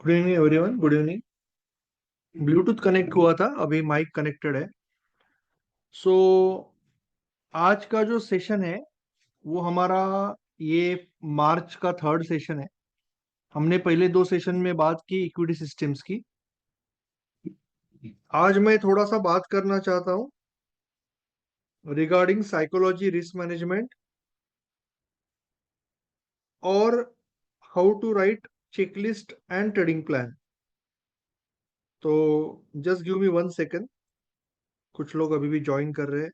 Good evening everyone, good evening. Bluetooth connect हुआ था, अभी माइक कनेक्टेड है। सो आज का जो सेशन है वो हमारा ये मार्च का थर्ड सेशन है। हमने पहले दो सेशन में बात की इक्विटी सिस्टम्स की। आज मैं थोड़ा सा बात करना चाहता हूँ रिगार्डिंग साइकोलॉजी, रिस्क मैनेजमेंट और how to write checklist and trading plan. तो जस्ट गिव मी 1 सेकेंड, कुछ लोग अभी भी ज्वाइन कर रहे हैं।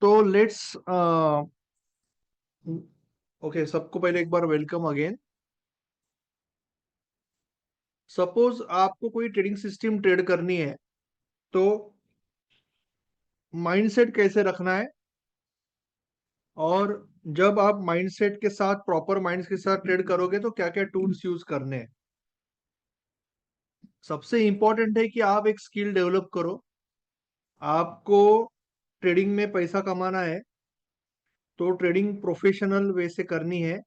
तो लेट्स ओके, सबको पहले एक बार वेलकम अगेन। सपोज आपको कोई ट्रेडिंग सिस्टम ट्रेड करनी है, तो माइंडसेट कैसे रखना है, और जब आप माइंडसेट के साथ, प्रॉपर माइंड के साथ ट्रेड करोगे तो क्या क्या टूल्स यूज करने हैं। सबसे इंपॉर्टेंट है कि आप एक स्किल डेवलप करो। आपको ट्रेडिंग में पैसा कमाना है, तो ट्रेडिंग प्रोफेशनल वे से करनी है,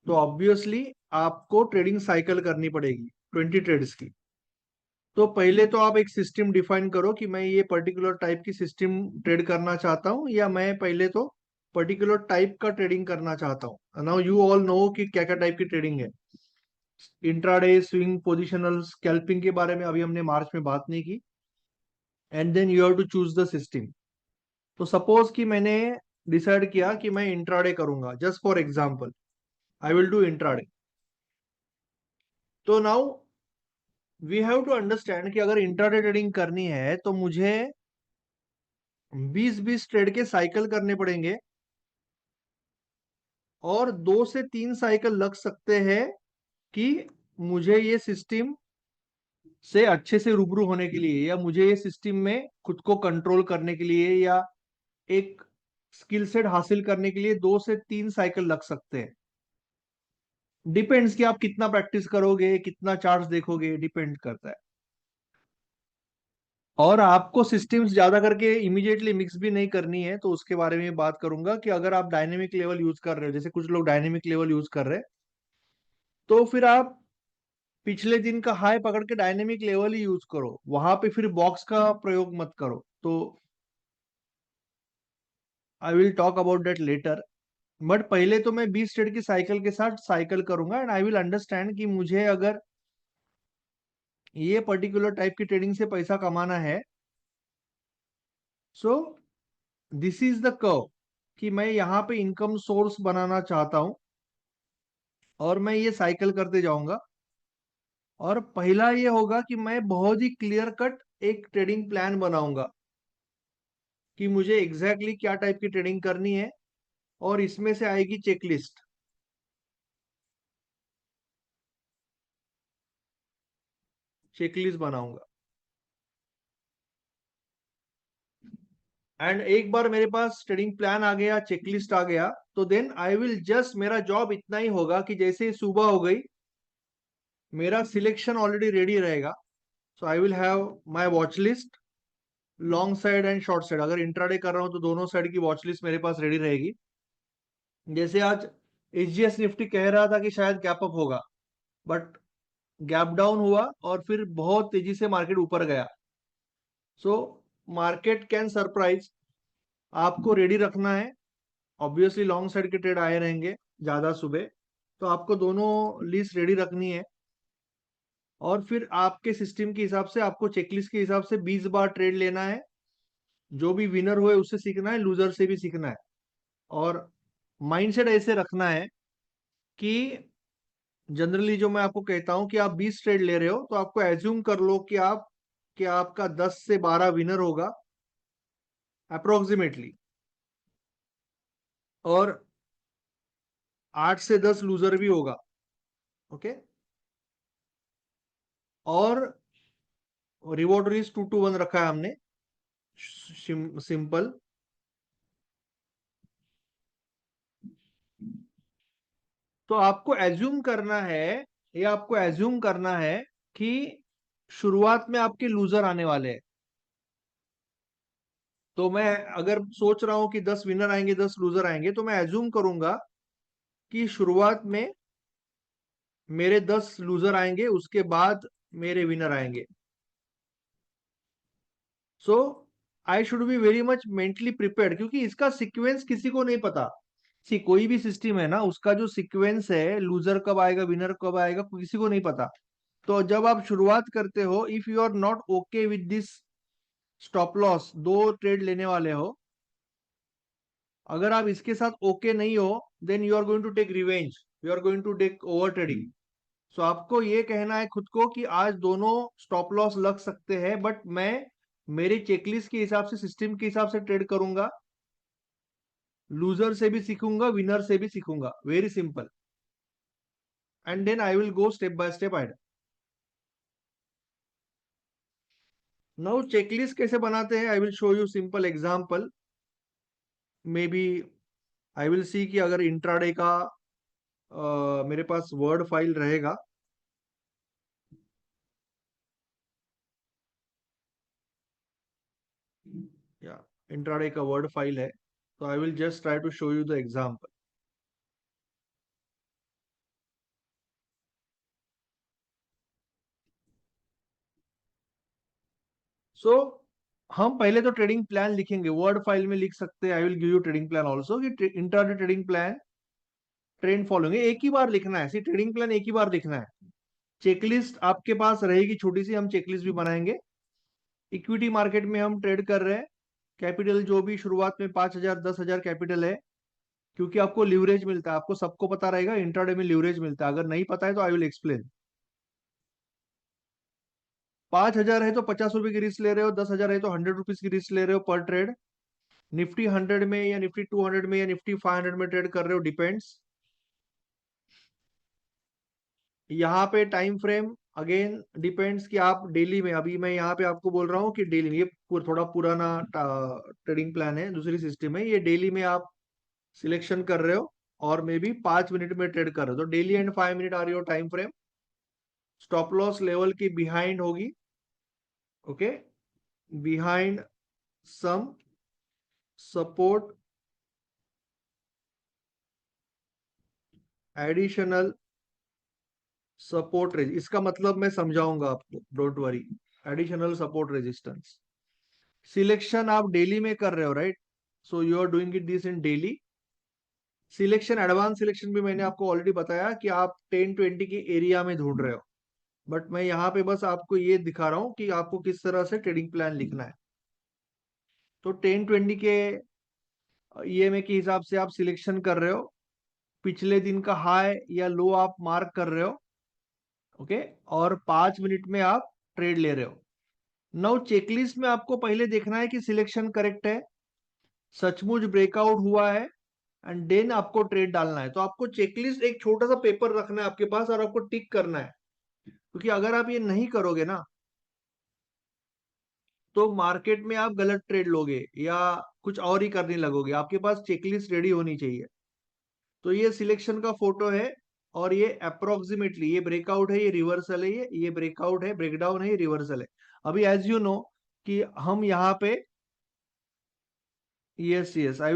तो ऑब्वियसली आपको ट्रेडिंग साइकिल करनी पड़ेगी 20 ट्रेड्स की। तो पहले तो आप एक सिस्टम डिफाइन करो कि मैं ये पर्टिकुलर टाइप की सिस्टम ट्रेड करना चाहता हूँ, या मैं पहले तो पर्टिकुलर टाइप का ट्रेडिंग करना चाहता हूँ। नाउ यू ऑल नो कि क्या क्या टाइप की ट्रेडिंग है। इंट्राडे, स्विंग, पोजिशनल, स्कैल्पिंग के बारे में अभी हमने मार्च में बात नहीं की। And then you have to choose the system. तो सपोज कि मैंने डिसाइड किया कि मैं इंट्राडे करूंगा, just for example I will do intraday. तो now we have to understand कि अगर इंट्राडे ट्रेडिंग करनी है तो मुझे 20-20 ट्रेड के साइकिल करने पड़ेंगे, और 2 से 3 साइकिल लग सकते हैं कि मुझे ये सिस्टम से अच्छे से रूबरू होने के लिए, या मुझे ये सिस्टम में खुद को कंट्रोल करने के लिए, या एक स्किल सेट हासिल करने के लिए 2 से 3 साइकिल लग सकते हैं। डिपेंड्स कि आप कितना प्रैक्टिस करोगे, कितना चार्ट्स देखोगे, डिपेंड करता है। और आपको सिस्टम्स ज्यादा करके इमीडिएटली मिक्स भी नहीं करनी है, तो उसके बारे में बात करूंगा कि अगर आप डायनेमिक लेवल यूज कर रहे हो, जैसे कुछ लोग डायनेमिक लेवल यूज कर रहे हैं, तो फिर आप पिछले दिन का हाई पकड़ के डायनेमिक लेवल ही यूज करो, वहां पे फिर बॉक्स का प्रयोग मत करो। तो I will talk about that later. But पहले तो मैं 20 स्टेट की साइकिल के साथ साइकिल करूंगा, एंड आई विल अंडरस्टैंड कि मुझे अगर ये पर्टिकुलर टाइप की ट्रेडिंग से पैसा कमाना है, so this is the curve कि मैं यहाँ पे इनकम सोर्स बनाना चाहता हूं, और मैं ये साइकिल करते जाऊंगा। और पहला ये होगा कि मैं बहुत ही क्लियर कट एक ट्रेडिंग प्लान बनाऊंगा कि मुझे एग्जैक्टली क्या टाइप की ट्रेडिंग करनी है, और इसमें से आएगी चेकलिस्ट। चेकलिस्ट बनाऊंगा, एंड एक बार मेरे पास ट्रेडिंग प्लान आ गया, चेकलिस्ट आ गया, तो देन आई विल जस्ट, मेरा जॉब इतना ही होगा कि जैसे ही सुबह हो गई, मेरा सिलेक्शन ऑलरेडी रेडी रहेगा। So I will have my watch list, long side and short side. अगर इंट्राडे कर रहा हूं तो दोनों साइड की वॉच लिस्ट मेरे पास रेडी रहेगी। जैसे आज एचजीएस निफ्टी कह रहा था कि शायद गैप अप होगा, बट गैप डाउन हुआ और फिर बहुत तेजी से मार्केट ऊपर गया। सो मार्केट कैन सरप्राइज, आपको रेडी रखना है। ऑब्वियसली लॉन्ग साइड के ट्रेड आए रहेंगे ज्यादा सुबह, तो आपको दोनों लिस्ट रेडी रखनी है। और फिर आपके सिस्टम के हिसाब से, आपको चेकलिस्ट के हिसाब से 20 बार ट्रेड लेना है। जो भी विनर हुए उससे सीखना है, लूजर से भी सीखना है। और माइंडसेट ऐसे रखना है कि जनरली जो मैं आपको कहता हूं कि आप 20 ट्रेड ले रहे हो, तो आपको एज्यूम कर लो कि आपका 10 से 12 विनर होगा अप्रोक्सीमेटली, और 8 से 10 लूजर भी होगा। ओके। और रिवॉर्ड रिस्क 2-1 रखा है हमने, सिंपल। तो आपको एज्यूम करना है, ये आपको एज्यूम करना है कि शुरुआत में आपके लूजर आने वाले हैं। तो मैं अगर सोच रहा हूं कि 10 विनर आएंगे 10 लूजर आएंगे, तो मैं एज्यूम करूंगा कि शुरुआत में मेरे 10 लूजर आएंगे, उसके बाद मेरे विनर आएंगे। So I should be very much mentally prepared, क्योंकि इसका सीक्वेंस किसी को नहीं पता। सी कोई भी सिस्टम है ना, उसका जो सीक्वेंस है, लूजर कब आएगा विनर कब आएगा, किसी को नहीं पता। तो जब आप शुरुआत करते हो, if you are not okay with this stop loss, 2 trade लेने वाले हो, अगर आप इसके साथ ओके नहीं हो, then you are going to take revenge, you are going to take over trading. So आपको ये कहना है खुद को कि आज दोनों स्टॉप लॉस लग सकते हैं, बट मैं मेरी चेकलिस्ट के हिसाब से, सिस्टम के हिसाब से ट्रेड करूंगा, लूजर से भी सीखूंगा विनर से भी सीखूंगा, very simple. And then I will go step by step आइड। नाउ चेकलिस्ट कैसे बनाते हैं, I will show you simple example. Maybe I will see कि अगर इंट्राडे का मेरे पास वर्ड फाइल रहेगा, या इंट्राडे का वर्ड फाइल है, तो I will just try to show you the example. So हम पहले तो ट्रेडिंग प्लान लिखेंगे, वर्ड फाइल में लिख सकते हैं, I will give you trading plan also, कि intraday trading plan trend following एक ही बार लिखना है, ट्रेडिंग प्लान एक ही बार लिखना है। चेकलिस्ट आपके पास रहेगी छोटी सी, हम चेकलिस्ट भी बनाएंगे। इक्विटी मार्केट में हम ट्रेड कर रहे हैं, कैपिटल जो भी शुरुआत में 5,000 10,000 कैपिटल है, क्योंकि आपको लिवरेज मिलता है, आपको सबको पता रहेगा इंट्राडे में लिवरेज मिलता है, अगर नहीं पता है तो आई विल एक्सप्लेन। 5,000 है तो 50 रुपए की रिस्क ले रहे हो, 10,000 है तो 100 रुपीज की रिस्क ले रहे हो पर ट्रेड। निफ्टी 100 में या निफ्टी 200 में या निफ्टी 500 में ट्रेड कर रहे हो, डिपेंड्स। यहाँ पे टाइम फ्रेम अगेन डिपेंड्स कि आप डेली में, अभी मैं यहाँ पे आपको बोल रहा हूँ कि डेली में, ये थोड़ा पुराना ट्रेडिंग प्लान है, दूसरी सिस्टम है, ये डेली में आप सिलेक्शन कर रहे हो और मे बी 5 मिनट में ट्रेड कर रहे हो, तो डेली एंड 5 मिनट आ रही हो time frame. Stop loss level की बिहाइंड होगी, okay, behind some support additional support इसका मतलब मैं समझाऊंगा आपको, don't worry. Additional support resistance selection आप डेली में कर रहे हो, right? So you are doing it this in daily. Selection, advance selection भी मैंने आपको ऑलरेडी बताया कि आप 10-20 के एरिया में ढूंढ रहे हो, बट मैं यहाँ पे बस आपको ये दिखा रहा हूँ कि आपको किस तरह से ट्रेडिंग प्लान लिखना है। तो 10-20 के ईएमए के हिसाब से आप सिलेक्शन कर रहे हो, पिछले दिन का हाई या लो आप मार्क कर रहे हो, ओके, और 5 मिनट में आप ट्रेड ले रहे हो। नाउ चेकलिस्ट में आपको पहले देखना है कि सिलेक्शन करेक्ट है, सचमुच ब्रेकआउट हुआ है, एंड देन आपको ट्रेड डालना है। तो आपको चेकलिस्ट एक छोटा सा पेपर रखना है आपके पास और आपको टिक करना है, क्योंकि अगर आप ये नहीं करोगे ना, तो मार्केट में आप गलत ट्रेड लोगे या कुछ और ही करने लगोगे। आपके पास चेकलिस्ट रेडी होनी चाहिए। तो ये सिलेक्शन का फोटो है, और ये अप्रोक्सीमेटली, ये ब्रेकआउट है, ये रिवर्सल है, ये ब्रेकआउट है, ब्रेकडाउन है, ये रिवर्सल है। अभी एज यू नो कि हम यहाँ पे, yes yes, I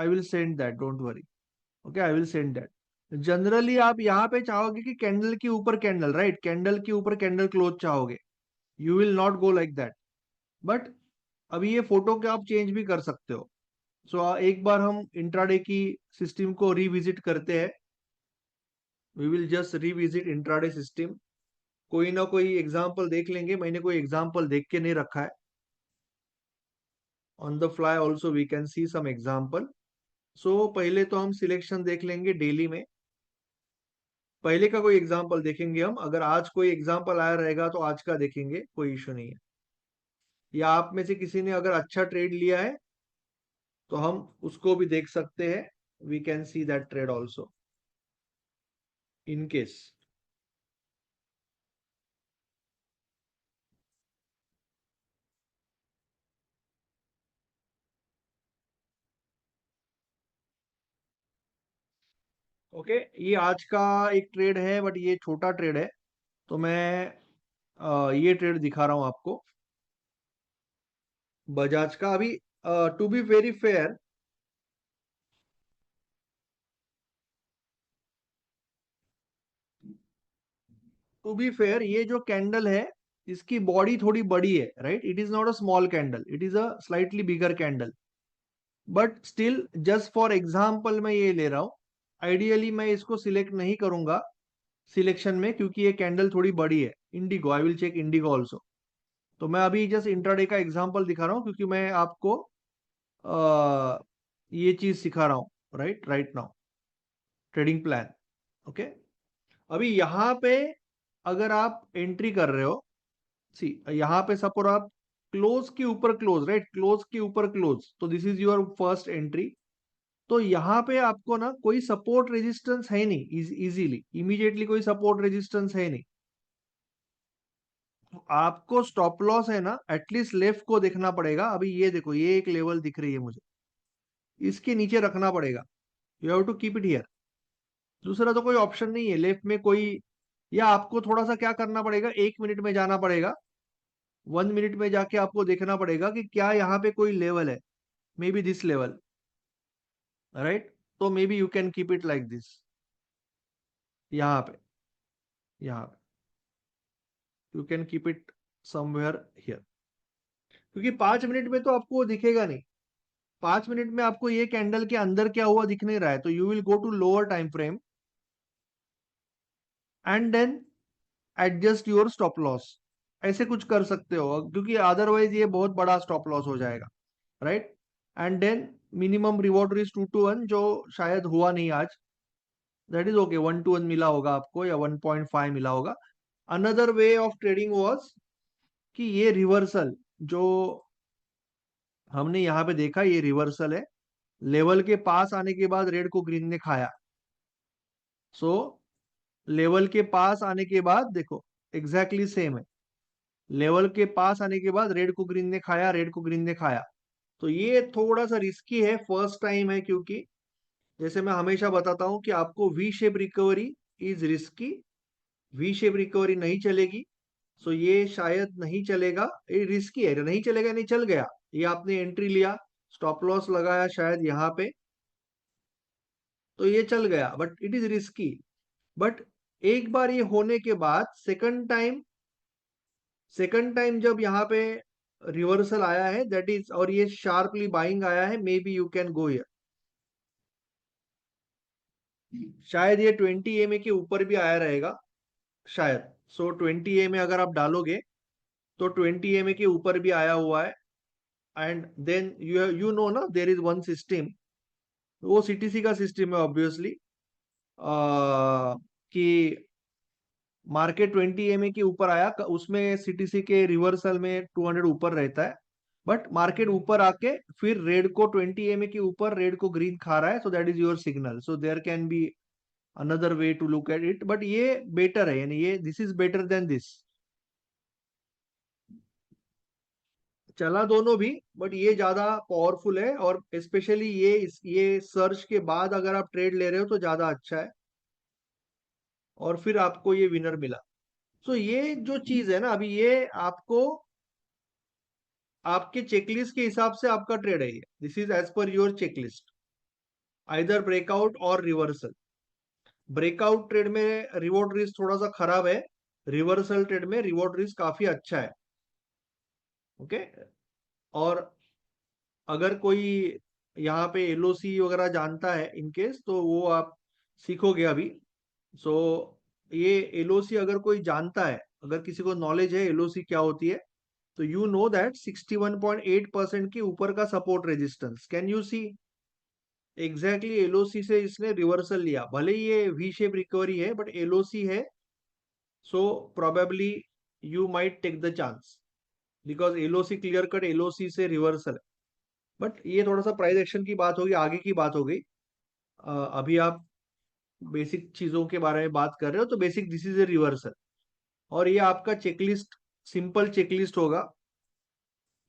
will send that, don't worry, okay, I will send that. Generally आप यहाँ पे चाहोगे कि कैंडल के ऊपर कैंडल, राइट, कैंडल के ऊपर कैंडल क्लोज चाहोगे, you will not go like that. But अभी ये फोटो के आप चेंज भी कर सकते हो। सो एक बार हम इंट्राडे की सिस्टम को रिविजिट करते हैं, we will just revisit intraday system. कोई ना कोई एग्जाम्पल देख लेंगे, मैंने कोई एग्जाम्पल देख के नहीं रखा है, on the fly also we can see some example. So पहले तो हम सिलेक्शन देख लेंगे डेली में, पहले का कोई एग्जाम्पल देखेंगे हम, अगर आज कोई एग्जाम्पल आया रहेगा तो आज का देखेंगे, कोई इशू नहीं है। या आप में से किसी ने अगर अच्छा ट्रेड लिया है तो हम उसको भी देख सकते हैं, we can see that trade also in case. Okay, ये आज का एक ट्रेड है, बट ये छोटा ट्रेड है, तो मैं ये ट्रेड दिखा रहा हूं आपको, बजाज का। अभी टू बी वेरी फेयर, ये जो कैंडल है इसकी बॉडी थोड़ी बड़ी है, right? It is not a small candle, it is a slightly bigger candle, but still just for example मैं ये ले रहा हूं। आइडियली मैं इसको सिलेक्ट नहीं करूंगा सिलेक्शन में, क्योंकि ये कैंडल थोड़ी बड़ी है। IndiGo, I will check IndiGo also. तो मैं अभी जस्ट इंट्राडे का एग्जांपल दिखा रहा हूँ, क्योंकि मैं आपको ये चीज सिखा रहा हूँ, right now trading plan. Okay, अभी यहाँ पे अगर आप एंट्री कर रहे हो, सी यहाँ पे सपोज आप क्लोज के ऊपर क्लोज, राइट, क्लोज के ऊपर क्लोज, तो this is your first entry. तो यहाँ पे आपको ना कोई सपोर्ट रेजिस्टेंस है नहीं, इजीली इमीडिएटली कोई सपोर्ट रेजिस्टेंस है नहीं। तो आपको स्टॉप लॉस है ना, एटलीस्ट लेफ्ट को देखना पड़ेगा। अभी ये देखो, ये एक लेवल दिख रही है मुझे, इसके नीचे रखना पड़ेगा। You have to keep it here, दूसरा तो कोई ऑप्शन नहीं है लेफ्ट में कोई। या आपको थोड़ा सा क्या करना पड़ेगा, 1 मिनट में जाना पड़ेगा, 1 मिनट में जाके आपको देखना पड़ेगा कि क्या यहाँ पे कोई लेवल है, maybe this level, right? तो maybe you can keep it like this, यहाँ पे, यहाँ पे you can keep it somewhere here, क्योंकि 5 मिनट में तो आपको दिखेगा नहीं। 5 मिनट में आपको ये कैंडल के अंदर क्या हुआ दिख नहीं रहा है, तो you will go to lower time frame and then adjust your stop loss. ऐसे कुछ कर सकते हो, क्योंकि अदरवाइज ये बहुत बड़ा स्टॉप लॉस हो जाएगा, right? And then minimum reward is 2 to 1, जो शायद हुआ नहीं आज, दैट इज ओके। 1 to 1 मिला होगा आपको, या 1.5 मिला होगा। Another way of trading was कि ये रिवर्सल जो हमने यहाँ पे देखा, ये रिवर्सल है। लेवल के पास आने के बाद रेड को ग्रीन ने खाया। सो लेवल के पास आने के बाद देखो, एग्जैक्टली सेम है। लेवल के पास आने के बाद रेड को ग्रीन ने खाया, रेड को ग्रीन ने खाया। तो ये थोड़ा सा रिस्की है, फर्स्ट टाइम है, क्योंकि जैसे मैं हमेशा बताता हूं कि आपको we shape recovery is risky, we shape recovery नहीं चलेगी। सो ये शायद नहीं चलेगा, ये रिस्की है, नहीं चलेगा, नहीं चल गया। ये आपने एंट्री लिया, स्टॉप लॉस लगाया शायद यहाँ पे, तो ये चल गया, but it is risky. But एक बार ये होने के बाद सेकंड टाइम जब यहाँ पे रिवर्सल आया है, दैट इज, और ये शार्पली बाइंग आया है, maybe you can go here. शायद ये 20 EMA के ऊपर भी आया रहेगा, शायद। सो 20 EMA अगर आप डालोगे तो 20 EMA के ऊपर भी आया हुआ है। एंड देन यू नो ना, देर इज वन सिस्टम, वो सीटीसी का सिस्टम है ऑब्वियसली, कि मार्केट 20 EMA के ऊपर आया, उसमें सीटीसी के रिवर्सल में 200 ऊपर रहता है। बट मार्केट ऊपर आके फिर रेड को 20 EMA के ऊपर रेड को ग्रीन खा रहा है, so that is your signal. So there can be another way to look at it, but ये बेटर है, यानी ये this is better than this. चला दोनों भी, बट ये ज्यादा पावरफुल है, और स्पेशली ये सर्च के बाद अगर आप ट्रेड ले रहे हो तो ज्यादा अच्छा है, और फिर आपको ये विनर मिला। सो ये जो चीज है ना, अभी ये आपको आपके चेकलिस्ट के हिसाब से आपका ट्रेड है, ये this is as per your checklist, either breakout और रिवर्सल। ब्रेकआउट ट्रेड में रिवॉर्ड रिस्क थोड़ा सा खराब है, रिवर्सल ट्रेड में रिवॉर्ड रिस्क काफी अच्छा है। ओके, और अगर कोई यहाँ पे एलओसी वगैरह जानता है इनकेस, तो वो आप सीखोगे अभी। सो ये एलओसी अगर कोई जानता है, अगर किसी को नॉलेज है एलओसी क्या होती है, तो यू नो दैट 61.8% के ऊपर का support resistance, can you see? Exactly LOC से इसने रिवर्सल लिया, भले ही ये वी शेप रिकवरी है, बट एलओसी है। So probably you might take the chance, because LOC clear cut LOC से रिवर्सल है। बट ये थोड़ा सा प्राइस एक्शन की बात होगी, आगे की बात हो गई। अभी आप बेसिक चीजों के बारे में बात कर रहे हो, तो basic this is a reversal. और ये आपका चेकलिस्ट, सिंपल चेकलिस्ट होगा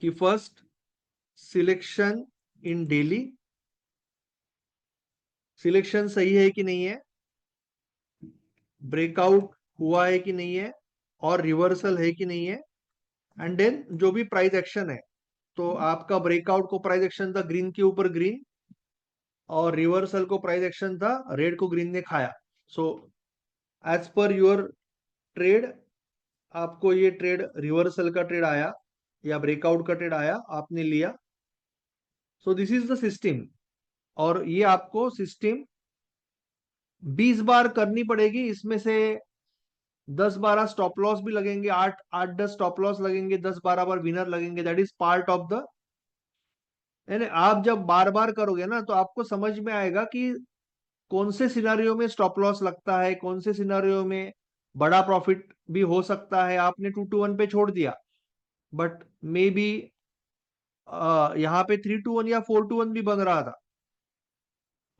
कि first selection in daily, selection सही है कि नहीं है, ब्रेकआउट हुआ है कि नहीं है, और रिवर्सल है कि नहीं है, एंड देन जो भी प्राइस एक्शन है, तो आपका ब्रेकआउट को प्राइस एक्शन था ग्रीन के ऊपर ग्रीन, और रिवर्सल को प्राइस एक्शन था रेड को ग्रीन ने खाया। So as per your trade, आपको ये ट्रेड रिवर्सल का ट्रेड आया या ब्रेकआउट का ट्रेड आया, आपने लिया। सो दिस इज द सिस्टम, और ये आपको सिस्टम 20 बार करनी पड़ेगी। इसमें से 10-12 स्टॉप लॉस भी लगेंगे, 8-10 स्टॉप लॉस लगेंगे, 10-12 बार विनर लगेंगे। That is part of the, यानी आप जब बार बार करोगे ना तो आपको समझ में आएगा कि कौन से सिनारियो में स्टॉप लॉस लगता है, कौन से सिनारियो में बड़ा प्रॉफिट भी हो सकता है। आपने 2-1 पे छोड़ दिया, बट मे बी यहाँ पे 3-1 या 4-1 भी बन रहा था।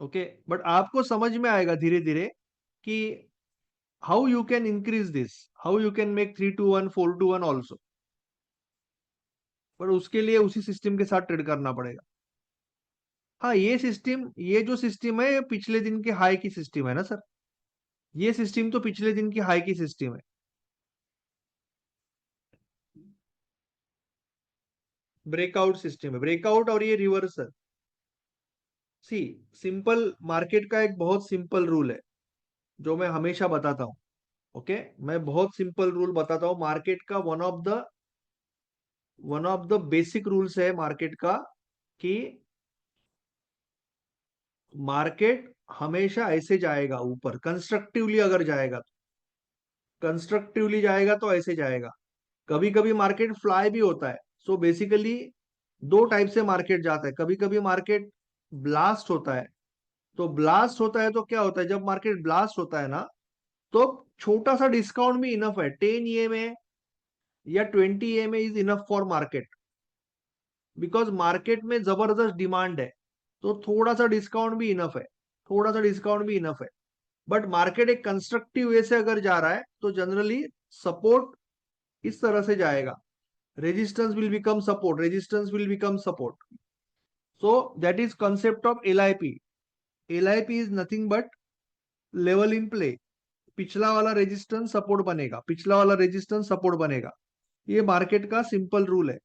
ओके, बट आपको समझ में आएगा धीरे धीरे कि how you can increase this, how you can make 3-1 4-1 also. पर उसके लिए उसी सिस्टम के साथ ट्रेड करना पड़ेगा। हाँ, ये सिस्टम, ये जो सिस्टम है ये पिछले दिन के हाई की सिस्टम है ना सर। ये सिस्टम तो पिछले दिन की हाई की सिस्टम है। ब्रेकआउट सिस्टम है, ब्रेकआउट और ये रिवर्सल। सी, सिंपल मार्केट का एक बहुत सिंपल रूल है जो मैं हमेशा बताता हूँ। ओके, मैं बहुत सिंपल रूल बताता हूँ मार्केट का। One of the basic rules है मार्केट का कि मार्केट हमेशा ऐसे जाएगा ऊपर, कंस्ट्रक्टिवली अगर जाएगा तो, कंस्ट्रक्टिवली जाएगा तो ऐसे जाएगा। कभी कभी मार्केट फ्लाई भी होता है। सो बेसिकली दो टाइप से मार्केट जाता है। कभी कभी मार्केट ब्लास्ट होता है। तो ब्लास्ट होता है तो क्या होता है, जब मार्केट ब्लास्ट होता है ना, तो छोटा सा डिस्काउंट भी इनफ है। 10 EMA या 20 EMA is enough for market, because market में जबरदस्त डिमांड है। तो थोड़ा सा डिस्काउंट भी इनफ है, थोड़ा सा डिस्काउंट भी इनफ है। बट मार्केट एक कंस्ट्रक्टिव वे से अगर जा रहा है तो जनरली सपोर्ट इस तरह से जाएगा, resistance will become support, resistance will become support. So that is concept of LIP। LIP is nothing but level in play. पिछला वाला रेजिस्टेंस सपोर्ट बनेगा, पिछला वाला रेजिस्टेंस सपोर्ट बनेगा। ये मार्केट का सिंपल रूल है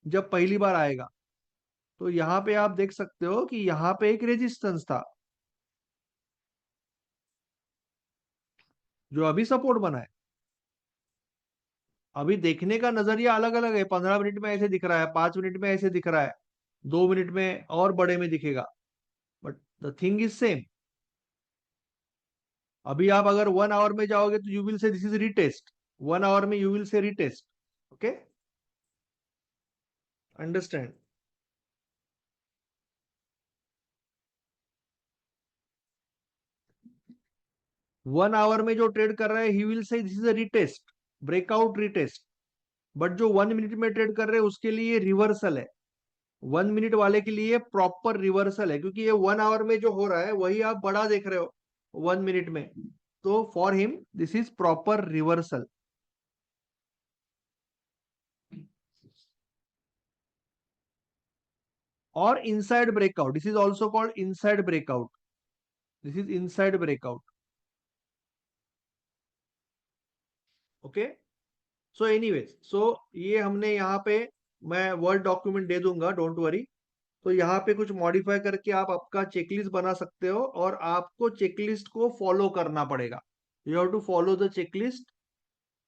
जब पहली बार आएगा। तो यहाँ पे आप देख सकते हो कि यहाँ पे एक रेजिस्टेंस था जो अभी सपोर्ट बना है। अभी देखने का नजरिया अलग अलग है, 15 मिनट में ऐसे दिख रहा है, 5 मिनट में ऐसे दिख रहा है, 2 मिनट में और बड़े में दिखेगा, but the thing is same. अभी आप अगर 1 आवर में जाओगे तो you will say this is retest, 1 hour में you will say retest. Okay, understand. 1 hour में जो ट्रेड कर रहा है he will say this is a retest, breakout retest. But जो 1 मिनट में ट्रेड कर रहे हैं उसके लिए रिवर्सल है। 1 मिनट वाले के लिए प्रॉपर रिवर्सल है, क्योंकि ये 1 आवर में जो हो रहा है वही आप बड़ा देख रहे हो 1 मिनट में। तो for him this is proper reversal. और inside breakout, this is also called inside breakout, this is inside breakout. Okay, so anyways, so ये हमने यहाँ पे, मैं वर्ड डॉक्यूमेंट दे दूंगा, डोंट वरी। तो यहाँ पे कुछ मॉडिफाई करके आप आपका चेकलिस्ट बना सकते हो, और आपको चेकलिस्ट को फॉलो करना पड़ेगा। You have to follow the checklist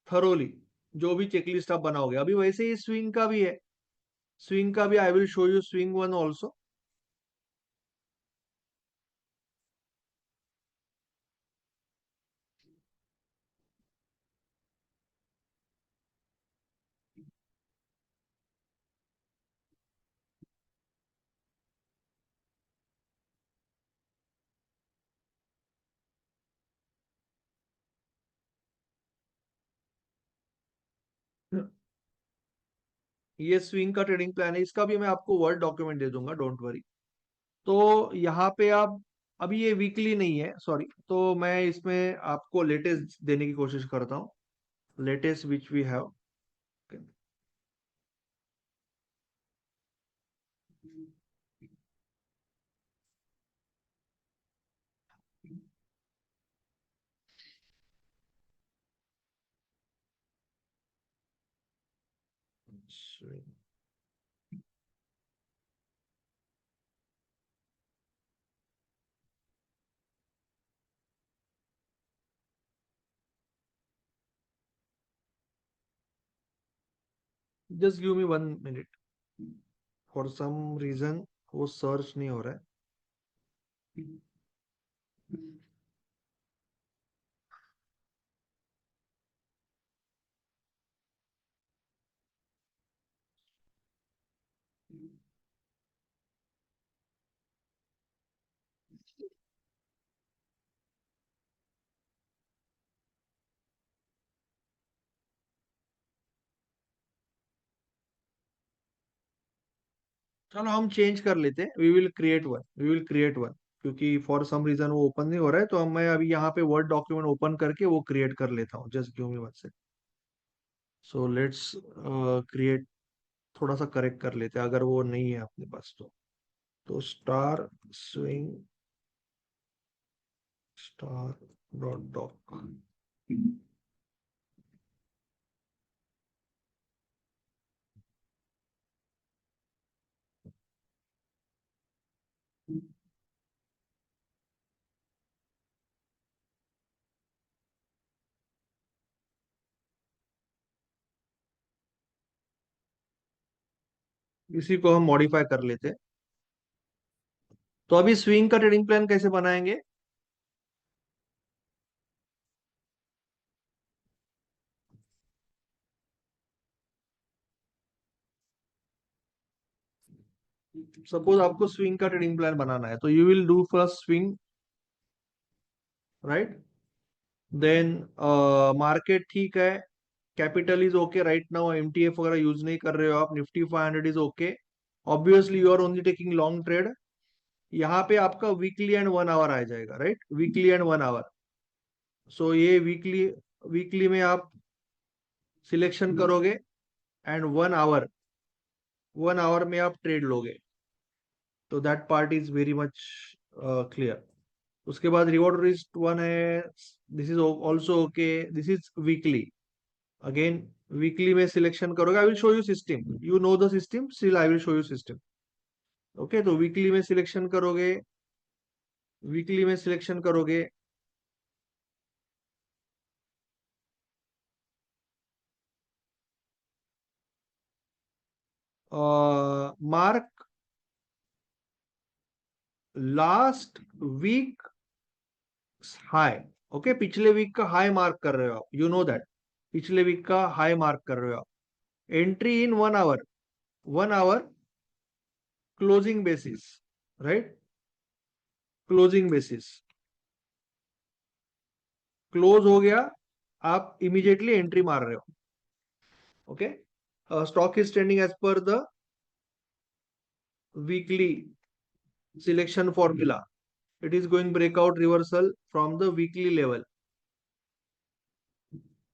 thoroughly. जो भी चेकलिस्ट आप बनाओगे, अभी वैसे ही स्विंग का भी है, स्विंग का भी आई will show you swing one also. ये स्विंग का ट्रेडिंग प्लान है, इसका भी मैं आपको वर्ड डॉक्यूमेंट दे दूंगा, डोंट वरी। तो यहाँ पे आप, अभी ये वीकली नहीं है सॉरी, तो मैं इसमें आपको लेटेस्ट देने की कोशिश करता हूँ, latest which we have. Just give me 1 minute, for some reason वो सर्च नहीं हो रहा है। चलो हम चेंज कर लेते, वी विल क्रिएट वन क्योंकि फॉर सम रीजन वो ओपन नहीं हो रहा है, तो मैं अभी यहाँ पे वर्ड डॉक्यूमेंट ओपन करके वो क्रिएट कर लेता हूँ। Just give me 1 second. So let's create, थोड़ा सा करेक्ट कर लेते हैं अगर वो नहीं है अपने पास तो star swing star dot doc. इसी को हम मॉडिफाई कर लेते हैं। तो अभी स्विंग का ट्रेडिंग प्लान कैसे बनाएंगे? सपोज आपको स्विंग का ट्रेडिंग प्लान बनाना है, तो you will do first swing, right? Then market ठीक है, capital is okay right now, MTF वगैरह यूज नहीं कर रहे हो आप, Nifty 500 is okay, obviously you are only taking long trade. यहाँ पे आपका वीकली एंड 1 आवर आ जाएगा, right? Weekly and 1 hour. So ये वीकली वीकली में आप सिलेक्शन करोगे एंड 1 आवर में आप ट्रेड लोगे, तो that part is very much clear. उसके बाद रिवॉर्ड रिस्क वन है, this is also okay, this is weekly. Again weekly में सिलेक्शन करोगे, I will show you system, you know the system, still I will show you system. Okay, तो weekly में selection करोगे, weekly में selection करोगे, mark last week high. Okay, पिछले week का high mark कर रहे हो आप, यू नो दैट, पिछले वीक का हाई मार्क कर रहे हो आप। Entry in 1 hour, 1 hour closing basis, right? Closing basis close हो गया, आप इमीडिएटली एंट्री मार रहे हो। Okay, stock is trending as per the weekly selection formula, it is going breakout reversal from the weekly level.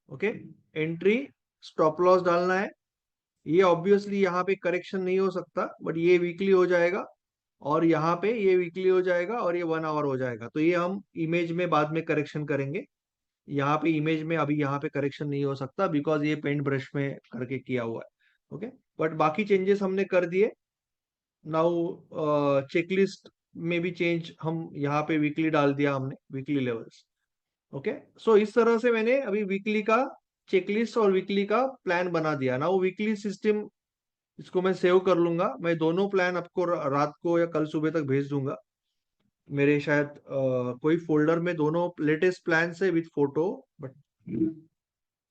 Okay, entry, stop loss डालना है। ये obviously यहाँ पे करेक्शन नहीं हो सकता, बट ये वीकली हो जाएगा, और यहाँ पे ये वीकली हो जाएगा, और ये 1 आवर हो जाएगा। तो ये हम इमेज में बाद में करेक्शन करेंगे। यहाँ पे इमेज में अभी यहाँ पे करेक्शन नहीं हो सकता, बिकॉज ये पेंट ब्रश में करके किया हुआ है। ओके, बट बाकी चेंजेस हमने कर दिए। नाउ चेकलिस्ट में भी चेंज हम यहाँ पे वीकली डाल दिया हमने, वीकली लेवल्स। ओके, सो इस तरह से मैंने अभी वीकली का चेकलिस्ट और वीकली का प्लान बना दिया ना, वो वीकली सिस्टम, इसको मैं सेव कर लूंगा। मैं दोनों प्लान आपको रात को या कल सुबह तक भेज दूंगा। मेरे शायद कोई फोल्डर में दोनों लेटेस्ट प्लान है विथ फोटो, बट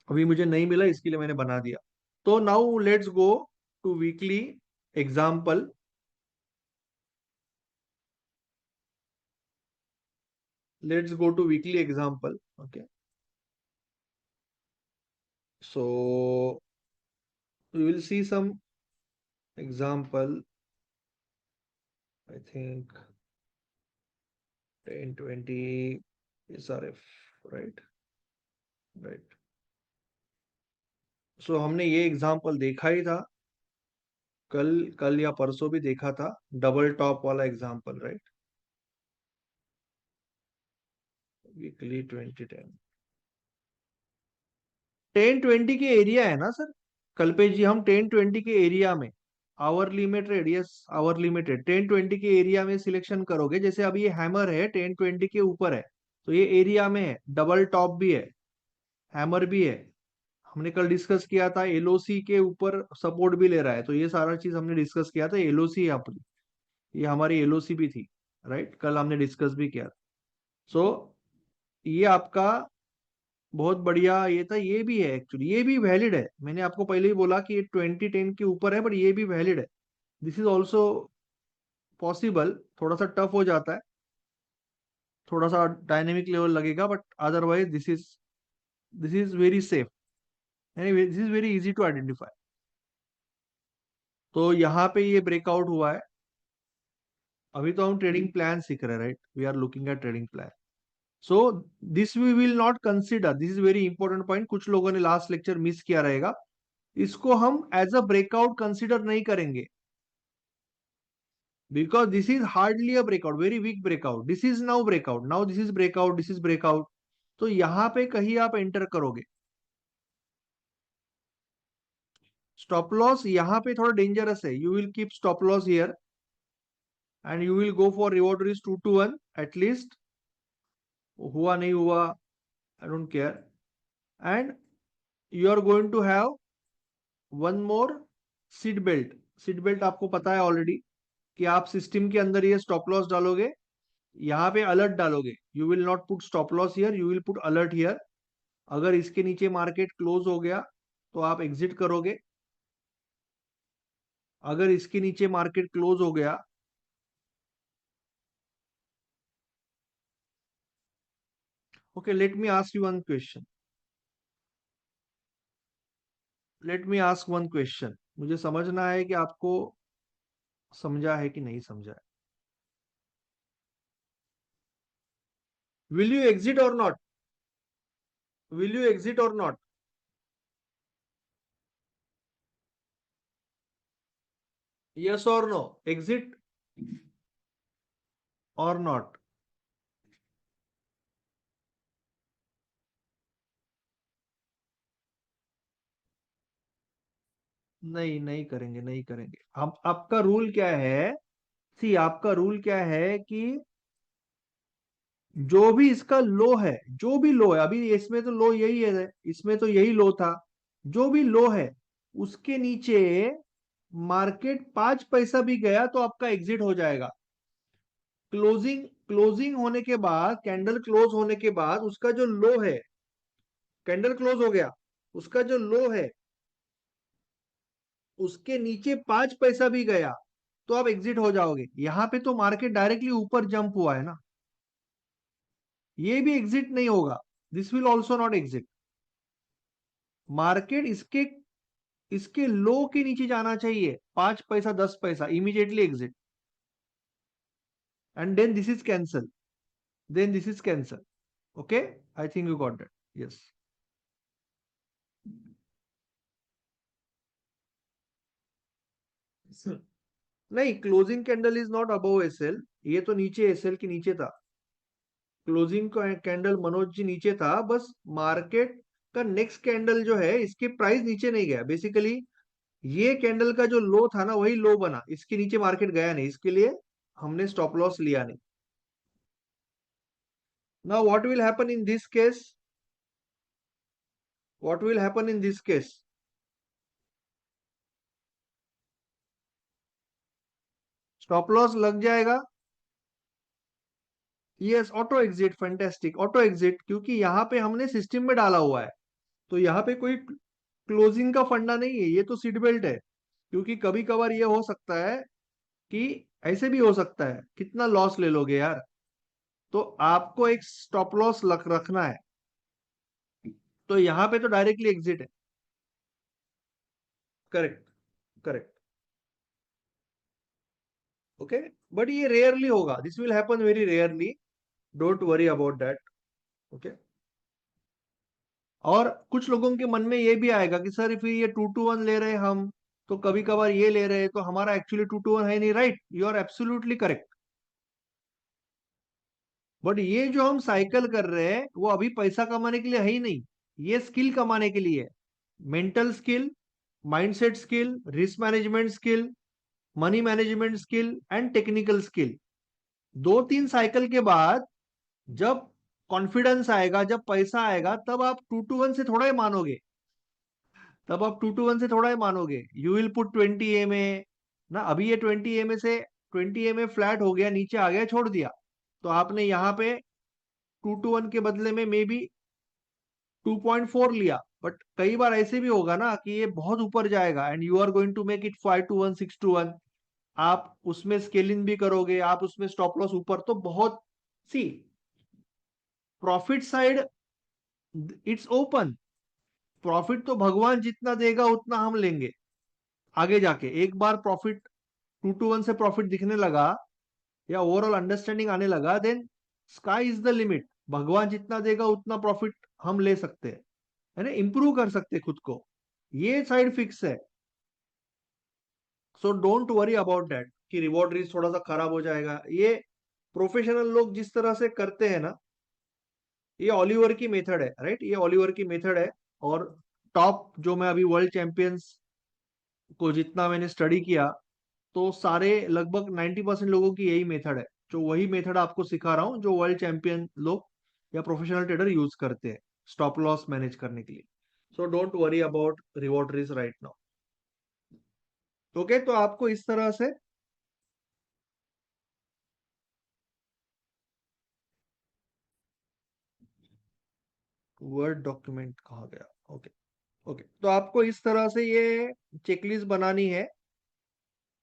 अभी मुझे नहीं मिला, इसके लिए मैंने बना दिया। तो now let's go to weekly example. Let's go to weekly example. Okay, so we will see some example, I think 10-20 SRF, right? Right, so हमने ये एग्जाम्पल देखा ही था, कल कल या परसों भी देखा था, डबल टॉप वाला एग्जाम्पल, राइट? वीकली 2010, 10-20 के एरिया है ना सर? कल्पेश जी, हम 10-20 के एरिया में, our limit radius, our limited 10-20 के एरिया में सिलेक्शन करोगे। जैसे अभी ये हैमर है 10-20 के ऊपर है, तो ये एरिया में है, डबल टॉप भी है, हैमर भी है, हमने कल डिस्कस किया था एलओसी के ऊपर सपोर्ट भी ले रहा है, तो ये सारा चीज हमने डिस्कस किया था। एलओसी यहाँ पर, ये हमारी एलओसी भी थी, राइट, कल हमने डिस्कस भी किया। सो ये आपका बहुत बढ़िया ये था, ये भी है एक्चुअली, ये भी वैलिड है। मैंने आपको पहले ही बोला कि ये 2010 के ऊपर है, बट ये भी वैलिड है। दिस इज ऑल्सो पॉसिबल, थोड़ा सा टफ हो जाता है, थोड़ा सा डायनेमिक लेवल लगेगा, but otherwise this is very safe, this is very easy to identify. तो यहाँ पे ये ब्रेकआउट हुआ है। अभी तो हम ट्रेडिंग प्लान सीख रहे हैं, right, we are looking at trading plan. So this we will not consider, this is very important point, कुछ लोगों ने लास्ट लेक्चर मिस किया रहेगा। इसको हम एज अ ब्रेकआउट कंसिडर नहीं करेंगे, because this is hardly a breakout, very weak breakout. This is now breakout, now this is breakout, this is breakout. तो यहां पे कहीं आप एंटर करोगे, स्टॉप लॉस यहाँ पे थोड़ा डेंजरस है, you will keep stop loss here and you will go for reward risk 2 to 1 at least, हुआ नहीं हुआ I don't care. And you are going to have one more seat belt. Seat belt आपको पता है already कि आप system के अंदर ये स्टॉप लॉस डालोगे, यहाँ पे अलर्ट डालोगे, you will not put stop loss here, you will put alert here. अगर इसके नीचे मार्केट क्लोज हो गया तो आप एग्जिट करोगे, अगर इसके नीचे मार्केट क्लोज हो गया, okay, let me ask you one question, let me ask one question, मुझे समझना है कि आपको समझा है कि नहीं समझा है। विल यू एग्जिट और नॉट, विल यू एग्जिट और नॉट, यस और नो, एग्जिट और नॉट? नहीं, नहीं करेंगे, नहीं करेंगे। आप, आपका रूल क्या है, सी आपका रूल क्या है कि जो भी इसका लो है, जो भी लो है, अभी इसमें तो लो यही है, इसमें तो यही लो था, जो भी लो है उसके नीचे मार्केट 5 पैसा भी गया तो आपका एग्जिट हो जाएगा। क्लोजिंग, क्लोजिंग होने के बाद, कैंडल क्लोज होने के बाद उसका जो लो है, कैंडल क्लोज हो गया, उसका जो लो है उसके नीचे 5 पैसा भी गया तो आप एग्जिट हो जाओगे। यहां पे तो मार्केट डायरेक्टली ऊपर जंप हुआ है ना, ये भी एग्जिट नहीं होगा, this will also not exit. Market इसके, इसके लो के नीचे जाना चाहिए, 5 पैसा 10 पैसा, immediately exit, and then this is cancel, then this is cancel. Okay, I think you got that, yes. नहीं, closing candle is not above SL, ये तो नीचे एसएल के नीचे था, क्लोजिंग कैंडल मनोज जी नीचे था, बस मार्केट का नेक्स्ट कैंडल जो है इसके प्राइस नीचे नहीं गया बेसिकली, ये कैंडल का जो लो था ना वही लो बना, इसके नीचे मार्केट गया नहीं, इसके लिए हमने स्टॉप लॉस लिया नहीं। Now what will happen in this case, what will happen in this case, stop loss लग जाएगा, yes, auto exit, fantastic, auto exit, क्योंकि यहाँ पे हमने सिस्टम में डाला हुआ है, तो यहाँ पे कोई क्लोजिंग का फंडा नहीं है, ये तो सीट बेल्ट है। क्योंकि कभी कभार ये हो सकता है कि ऐसे भी हो सकता है, कितना लॉस ले लोगे यार, तो आपको एक स्टॉप लॉस रखना है, तो यहाँ पे तो डायरेक्टली एग्जिट है। करेक्ट, करेक्ट, ओके, बट ये रेयरली होगा, this will happen very rarely, don't worry about that, okay. और कुछ लोगों के मन में ये भी आएगा कि सर फिर ये 2 to 1 ले रहे हैं हम, तो कभी कभार ये ले रहे हैं, तो हमारा एक्चुअली 2 to 1 है नहीं, right, you are absolutely correct. But ये जो हम साइकिल कर रहे हैं वो अभी पैसा कमाने के लिए है ही नहीं, ये स्किल कमाने के लिए है, mental skill, mindset skill, risk management skill, money management skill and technical skill. 2-3 cycle के बाद जब कॉन्फिडेंस आएगा, जब पैसा आएगा, तब आप 2 to 1 से थोड़ा ही मानोगे, तब आप 2 to 1 से थोड़ा ही मानोगे, यू विल पुट 20 EMA ना। अभी ये 20 EMA से 20 EMA फ्लैट हो गया, नीचे आ गया, छोड़ दिया, तो आपने यहाँ पे 2 to 1 के बदले में मे बी 2.4 लिया। बट कई बार ऐसे भी होगा ना कि ये बहुत ऊपर जाएगा and you are going to make it 5 to 1, 6 to 1। आप उसमें स्केलिंग भी करोगे, आप उसमें स्टॉप लॉस ऊपर, तो बहुत सी profit side it's open. Profit तो भगवान जितना देगा उतना हम लेंगे। आगे जाके एक बार प्रॉफिट 2 to 1 से प्रॉफिट दिखने लगा या ओवरऑल अंडरस्टैंडिंग आने लगा, then sky is the limit. भगवान जितना देगा उतना प्रॉफिट हम ले सकते हैं, है ना, इंप्रूव कर सकते हैं खुद को। ये साइड फिक्स है। सो डोंट वरी अबाउट दैट कि रिवॉर्ड रेस थोड़ा सा खराब हो जाएगा। ये प्रोफेशनल लोग जिस तरह से करते हैं ना, ये ऑलिवर की मेथड है, राइट, ये ऑलिवर की मेथड है। और टॉप जो मैं अभी वर्ल्ड चैंपियंस को जितना मैंने स्टडी किया, तो सारे लगभग 90% लोगों की यही मेथड है। जो वही मेथड आपको सिखा रहा हूँ जो वर्ल्ड चैंपियन लोग या प्रोफेशनल ट्रेडर यूज करते हैं स्टॉप लॉस मैनेज करने के लिए। So don't worry about reward race right now. Okay, तो आपको इस तरह से वर्ड डॉक्यूमेंट कहा गया। ओके, ओके, तो आपको इस तरह से ये चेकलिस्ट बनानी है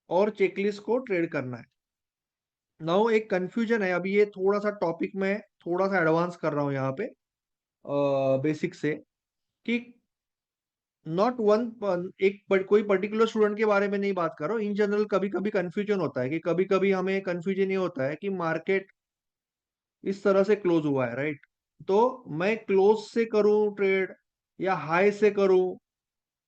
और चेकलिस्ट को ट्रेड करना है। नाउ एक कंफ्यूजन है, अभी ये थोड़ा सा टॉपिक में थोड़ा सा एडवांस कर रहा हूँ यहाँ पे, बेसिक से, कि नॉट वन एक कोई पर्टिकुलर स्टूडेंट के बारे में नहीं बात कर रहा हूँ, इन जनरल कभी कभी कंफ्यूजन होता है कि कभी कभी हमें कंफ्यूजन ये होता है कि मार्केट इस तरह से क्लोज हुआ है, राइट, तो मैं क्लोज से करूं ट्रेड या हाई से करूं।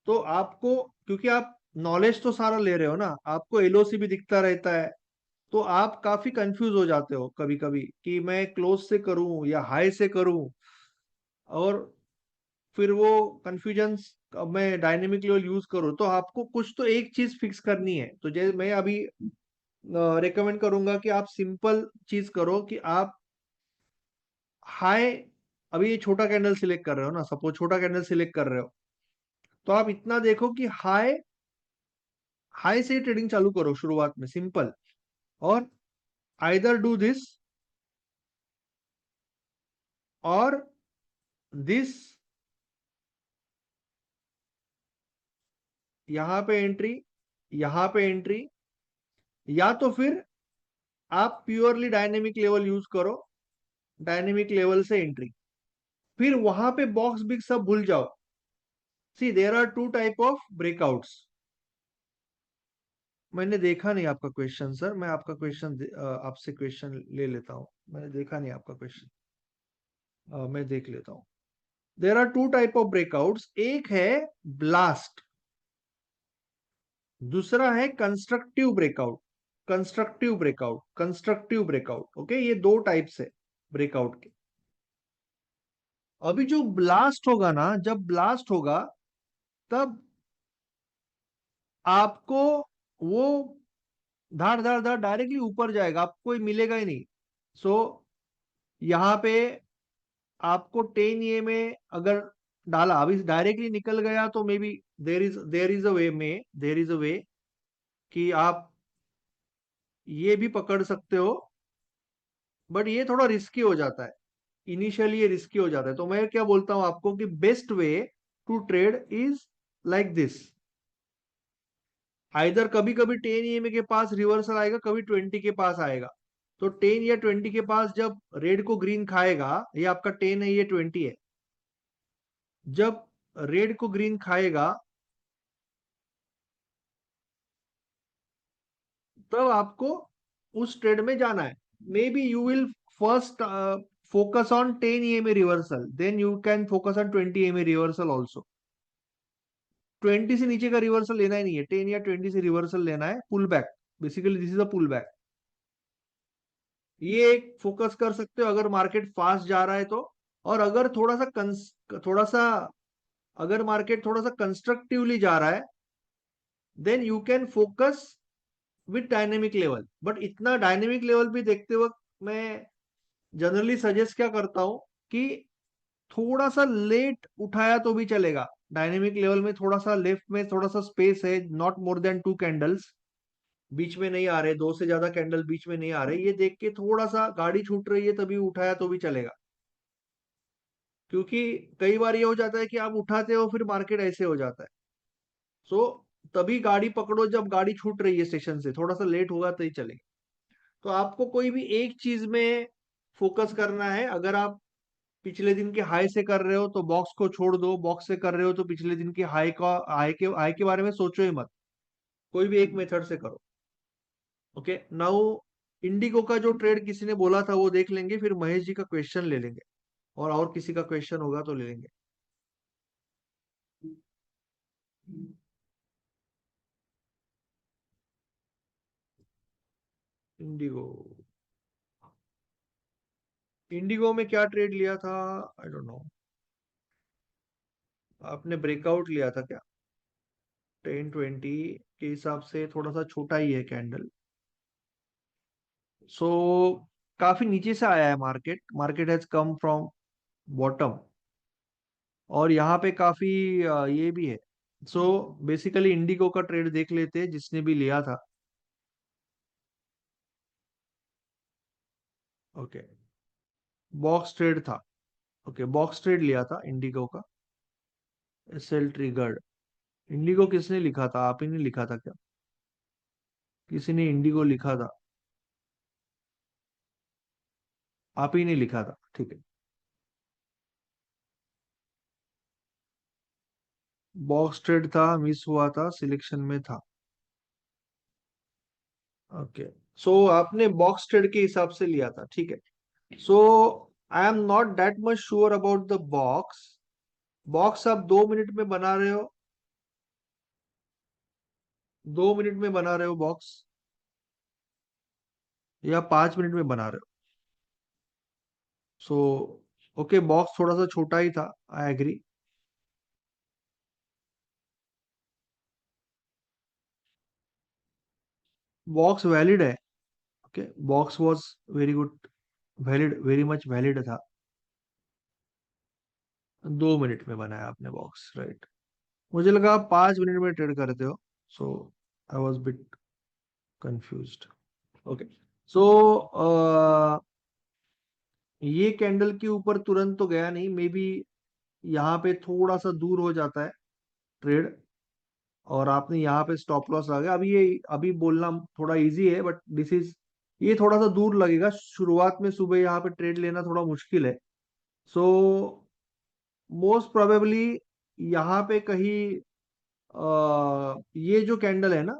तो आपको, क्योंकि आप नॉलेज तो सारा ले रहे हो ना, आपको एलओसी भी दिखता रहता है, तो आप काफी कंफ्यूज हो जाते हो कभी कभी कि मैं क्लोज से करूं या हाई से करूं। और फिर वो कंफ्यूजन, अब मैं डायनेमिक लेवल यूज करूँ, तो आपको कुछ तो एक चीज फिक्स करनी है। तो जैसे मैं अभी रेकमेंड करूंगा कि आप सिंपल चीज करो कि आप हाई, अभी ये छोटा कैंडल सिलेक्ट कर रहे हो ना, सपोज छोटा कैंडल सिलेक्ट कर रहे हो, तो आप इतना देखो कि हाई, हाई से ट्रेडिंग चालू करो शुरुआत में सिंपल। और आइदर डू दिस और दिस, यहां पे एंट्री, यहां पे एंट्री, या तो फिर आप प्योरली डायनेमिक लेवल यूज करो, डायनेमिक लेवल से एंट्री, फिर वहां पे बॉक्स बिग सब भूल जाओ। See there are two type of breakouts. मैंने देखा नहीं आपका क्वेश्चन सर, मैं आपका क्वेश्चन आपसे क्वेश्चन ले लेता हूँ, मैंने देखा नहीं आपका क्वेश्चन, मैं देख लेता हूँ। There are two type of breakouts, एक है ब्लास्ट, दूसरा है constructive breakout. Constructive breakout, constructive breakout, okay, ये दो टाइप्स है ब्रेकआउट के। अभी जो ब्लास्ट होगा ना, जब ब्लास्ट होगा तब आपको वो धाड़ धाड़ धाड़ डायरेक्टली ऊपर जाएगा, आपको कोई मिलेगा ही नहीं। सो यहाँ पे आपको 10 में अगर डाला, अभी डायरेक्टली निकल गया, तो मे बी देर इज अ वे, में देर इज अ वे कि आप ये भी पकड़ सकते हो। बट ये थोड़ा रिस्की हो जाता है, इनिशियली ये रिस्की हो जाता है। तो मैं क्या बोलता हूं आपको कि best way to trade is like this. Either कभी कभी 10 के पास रिवर्सल आएगा, कभी 20 के पास आएगा। तो 10 या 20 के पास जब रेड को ग्रीन खाएगा, ये आपका 10 है, ये 20 है, जब रेड को ग्रीन खाएगा तब आपको उस ट्रेड में जाना है। Maybe you will first focus on 10 reversal, then you can focus on 20 reversal also. 20 से नीचे का रिवर्सल लेना ही नहीं है, 10 या 20 से रिवर्सल लेना है, pull back, basically this is a pull back. ये एक फोकस कर सकते हो अगर मार्केट फास्ट जा रहा है तो। और अगर थोड़ा सा अगर मार्केट थोड़ा सा कंस्ट्रक्टिवली जा रहा है, then you can focus with dynamic level. But इतना डायनेमिक लेवल भी देखते वक्त मैं जनरली सजेस्ट क्या करता हूं कि थोड़ा सा लेट उठाया तो भी चलेगा। डायनेमिक लेवल में थोड़ा सा लेफ्ट में थोड़ा सा स्पेस है, नॉट मोर देन 2 कैंडल्स, बीच में नहीं आ रहे, दो से ज्यादा कैंडल बीच में नहीं आ रहे, ये देख के थोड़ा सा गाड़ी छूट रही है तभी उठाया तो भी चलेगा। क्योंकि कई बार ये हो जाता है कि आप उठाते हो फिर मार्केट ऐसे हो जाता है। सो तभी गाड़ी पकड़ो जब गाड़ी छूट रही है स्टेशन से, थोड़ा सा लेट होगा तो ही चलेगा। तो आपको कोई भी एक चीज में फोकस करना है। अगर आप पिछले दिन के हाई से कर रहे हो तो बॉक्स को छोड़ दो, बॉक्स से कर रहे हो तो पिछले दिन के हाई के बारे में सोचो ही मत, कोई भी एक मेथड से करो। ओके, नाउ इंडिगो का जो ट्रेड किसी ने बोला था वो देख लेंगे, फिर महेश जी का क्वेश्चन ले लेंगे, और किसी का क्वेश्चन होगा तो ले लेंगे। इंडिगो, इंडिगो में क्या ट्रेड लिया था? आई डोंट नो, आपने ब्रेकआउट लिया था क्या? 10-20 के हिसाब से थोड़ा सा छोटा ही है कैंडल। सो काफी नीचे से आया है market, market has come from bottom, और यहाँ पे काफी ये भी है। सो बेसिकली इंडिगो का ट्रेड देख लेते हैं जिसने भी लिया था। ओके, बॉक्स ट्रेड था। ओके, बॉक्स ट्रेड लिया था इंडिगो का। एसएल ट्रिगर्ड, इंडिगो किसने लिखा था? आप ही ने लिखा था क्या? किसी ने इंडिगो लिखा था, आप ही ने लिखा था, ठीक है। बॉक्स ट्रेड था, मिस हुआ था, सिलेक्शन में था। ओके, सो आपने बॉक्स ट्रेड के हिसाब से लिया था, ठीक है। So I am not that much sure about the box. Box आप 2 मिनट में बना रहे हो, 2 मिनट में बना रहे हो बॉक्स, या 5 मिनट में बना रहे हो? सो ओके, बॉक्स थोड़ा सा छोटा ही था, आई एग्री। बॉक्स वैलिड है। Okay, box was very good, valid, very much valid था। 2 मिनट में बनाया आपने बॉक्स, राइट। मुझे लगा आप 5 मिनट में ट्रेड करते हो, so I was bit confused. Okay, so ये कैंडल के ऊपर तुरंत तो गया नहीं, मे बी यहाँ पे थोड़ा सा दूर हो जाता है ट्रेड, और आपने यहाँ पे स्टॉप लॉस आ गया। अभी ये अभी बोलना थोड़ा इजी है, बट दिस इज, ये थोड़ा सा दूर लगेगा शुरुआत में, सुबह यहाँ पे ट्रेड लेना थोड़ा मुश्किल है। सो मोस्ट प्रोबेबली यहाँ पे कहीं ये जो कैंडल है ना,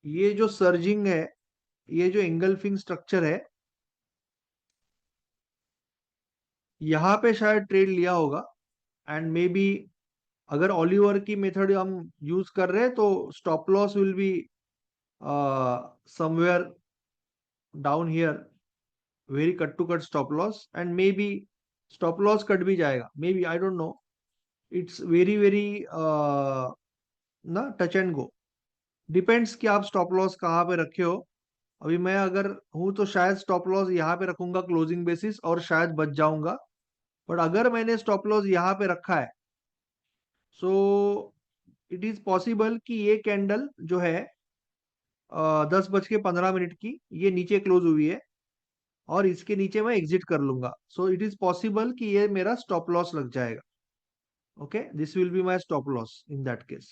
ये जो सर्जिंग है, ये जो एंगल्फिंग स्ट्रक्चर है, यहाँ पे शायद ट्रेड लिया होगा। एंड मे बी अगर ऑलिवर की मेथड हम यूज कर रहे हैं तो stop loss will be somewhere down here, very cut to cut stop loss, and maybe stop loss cut भी जाएगा, maybe, I don't know. It's very very ना टच एंड गो, डिपेंड्स कि आप stop loss कहाँ पे रखे हो। अभी मैं अगर हूं तो शायद स्टॉप लॉस यहाँ पे रखूंगा क्लोजिंग बेसिस, और शायद बच जाऊंगा। बट अगर मैंने स्टॉप लॉस यहाँ पे रखा है, सो इट इज पॉसिबल कि ये कैंडल जो है 10:15 की, ये नीचे क्लोज हुई है, और इसके नीचे मैं एग्जिट कर लूंगा। सो इट इज पॉसिबल कि ये मेरा स्टॉप लॉस लग जाएगा। Okay, this will be my stop loss in that case.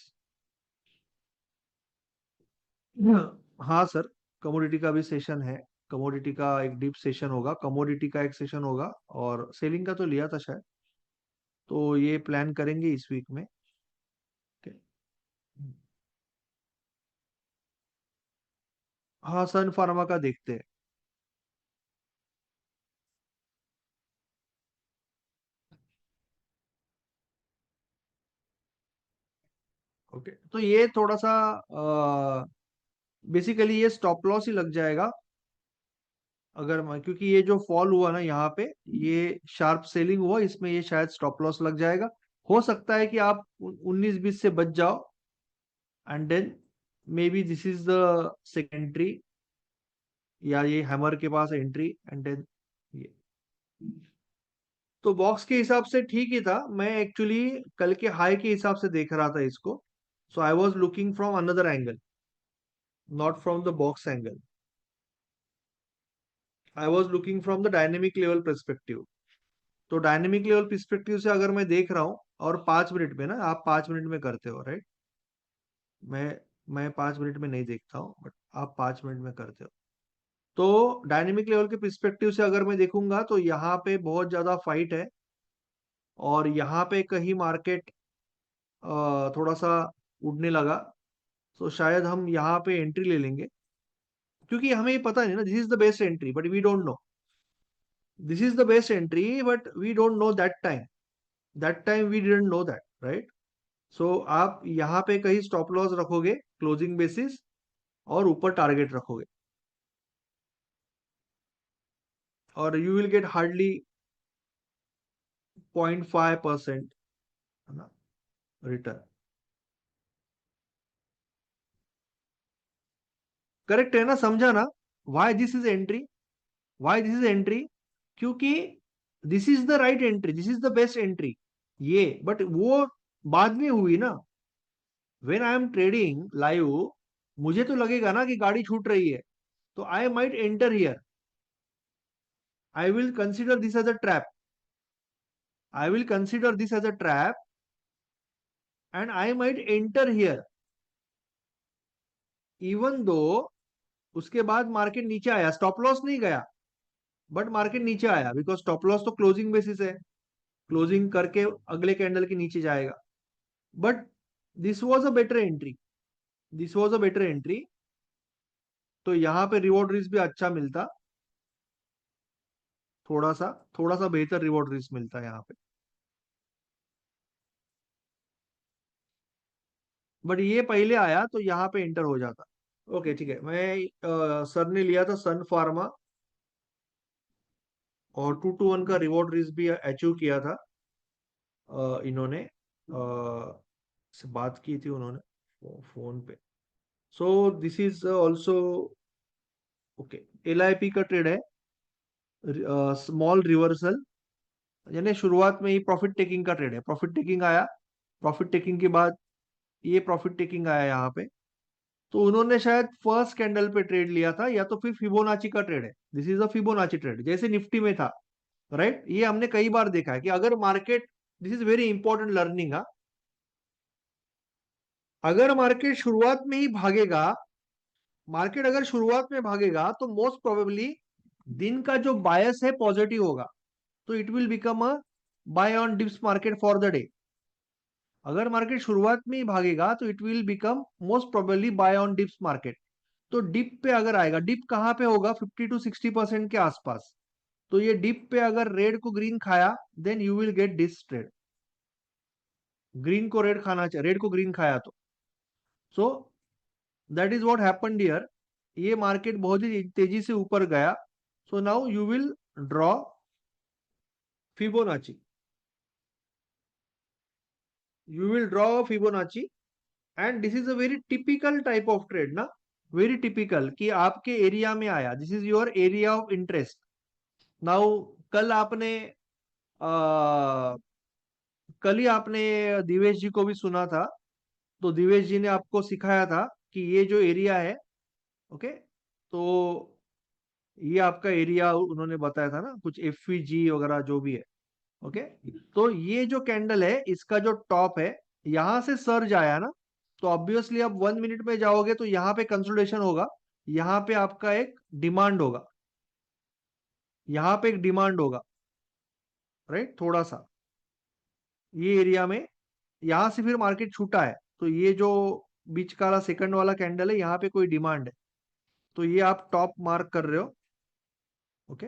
हाँ सर, कमोडिटी का भी सेशन है, कमोडिटी का एक डीप सेशन होगा, कमोडिटी का एक सेशन होगा, और सेलिंग का तो लिया था शायद, तो ये प्लान करेंगे इस वीक में। Okay. हाँ, सन फार्मा का देखते हैं। ओके, तो ये थोड़ा सा बेसिकली ये स्टॉप लॉस ही लग जाएगा, अगर मैं, क्योंकि ये जो फॉल हुआ ना यहाँ पे, ये शार्प सेलिंग हुआ, इसमें ये शायद स्टॉप लॉस लग जाएगा। हो सकता है कि आप 19-20 से बच जाओ, and then maybe this is the secondary, या ये हैमर के पास एंट्री, एंड देन ये तो बॉक्स के हिसाब से ठीक ही था, मैं एक्चुअली कल के हाई के हिसाब से देख रहा था इसको. So I was looking from another angle, not from the box angle. I was looking from the dynamic level perspective. तो डायनेमिक लेवल परस्पेक्टिव से अगर मैं देख रहा हूं, और 5 मिनट में ना, आप 5 मिनट में करते हो राइट. मैं मैं 5 मिनट में नहीं देखता हूँ, बट आप 5 मिनट में करते हो. तो डायनेमिक लेवल के परस्पेक्टिव से अगर मैं देखूंगा तो यहाँ पे बहुत ज्यादा फाइट है, और यहाँ पे कहीं मार्केट थोड़ा सा उड़ने लगा. तो शायद हम यहाँ पे एंट्री ले लेंगे, क्योंकि हमें ये पता नहीं ना, this is the best entry but we don't know. This is the best entry but we don't know that time. That time we didn't know that right. So आप यहाँ पे कहीं स्टॉप लॉस रखोगे क्लोजिंग बेसिस, और ऊपर target रखोगे, और you will gate hardly 0.5% है ना रिटर्न. करेक्ट है ना, समझा ना. Why this is entry, why this is entry, क्योंकि this is the right entry, this is the best entry. ये बट वो बाद में हुई ना. When I am trading live, मुझे तो लगेगा ना कि गाड़ी छूट रही है, तो I might enter here. I will consider this as a trap. I will consider this as a trap, and I might enter here, even though उसके बाद मार्केट नीचे आया, स्टॉप लॉस नहीं गया, बट मार्केट नीचे आया, बिकॉज स्टॉप लॉस तो closing basis है, क्लोजिंग करके अगले कैंडल के नीचे जाएगा. But this was a better entry, this was a better entry. तो यहाँ पे रिवॉर्ड रिस्क भी अच्छा मिलता, थोड़ा सा, थोड़ा सा बेहतर रिवॉर्ड रिस्क मिलता है यहाँ पे. बट ये पहले आया तो यहाँ पे एंटर हो जाता. ओके ठीक है. सर ने लिया था सन फार्मा, और 2 to 1 का रिवॉर्ड रिस्क भी अचीव किया था. इन्होंने से बात की थी उन्होंने फोन पे. सो this is also okay. LIP का ट्रेड है, स्मॉल रिवर्सल, यानी शुरुआत में ही प्रॉफिट टेकिंग का ट्रेड है. प्रॉफिट टेकिंग आया, प्रॉफिट टेकिंग के बाद ये प्रॉफिट टेकिंग आया यहाँ पे. तो उन्होंने शायद फर्स्ट कैंडल पे ट्रेड लिया था, या तो फिर फिबोनाची का ट्रेड है. This is a Fibonacci trade, जैसे निफ्टी में था राइट. ये हमने कई बार देखा है कि अगर market, this is very important learning, अगर मार्केट शुरुआत में ही भागेगा, मार्केट अगर शुरुआत में भागेगा तो मोस्ट प्रोबेबली दिन का जो बायस है पॉजिटिव होगा, तो it will become a buy on dips market for the day. अगर मार्केट शुरुआत में ही भागेगा तो it will become most probably buy on dips market. तो डिप पे अगर आएगा, डिप कहां पे होगा, 50 to 60% के आसपास. तो ये डिप पे अगर रेड को ग्रीन खाया, then you will get this trade. Green को रेड खाना चाहिए, रेड को ग्रीन खाया तो. So that is what happened here. ये मार्केट बहुत ही तेजी से ऊपर गया. So now you will draw Fibonacci, you will draw a Fibonacci, and this is a very typical type of trade ना, very typical कि आपके एरिया में आया, this is your area of interest. now कल आपने कल ही आपने दिवेश जी को भी सुना था, तो दिवेश जी ने आपको सिखाया था कि ये जो एरिया है, ओके, तो ये आपका एरिया उन्होंने बताया था ना, कुछ FVG वगैरह जो भी है. ओके. तो ये जो कैंडल है, इसका जो टॉप है, यहां से सर्ज आया ना, तो ऑब्वियसली आप 1 मिनट में जाओगे तो यहाँ पे कंसोलिडेशन होगा, यहाँ पे आपका एक डिमांड होगा, यहाँ पे एक डिमांड होगा राइट, थोड़ा सा ये एरिया में. यहां से फिर मार्केट छूटा है, तो ये जो बीच का सेकंड वाला कैंडल है, यहाँ पे कोई डिमांड है, तो ये आप टॉप मार्क कर रहे हो. ओके.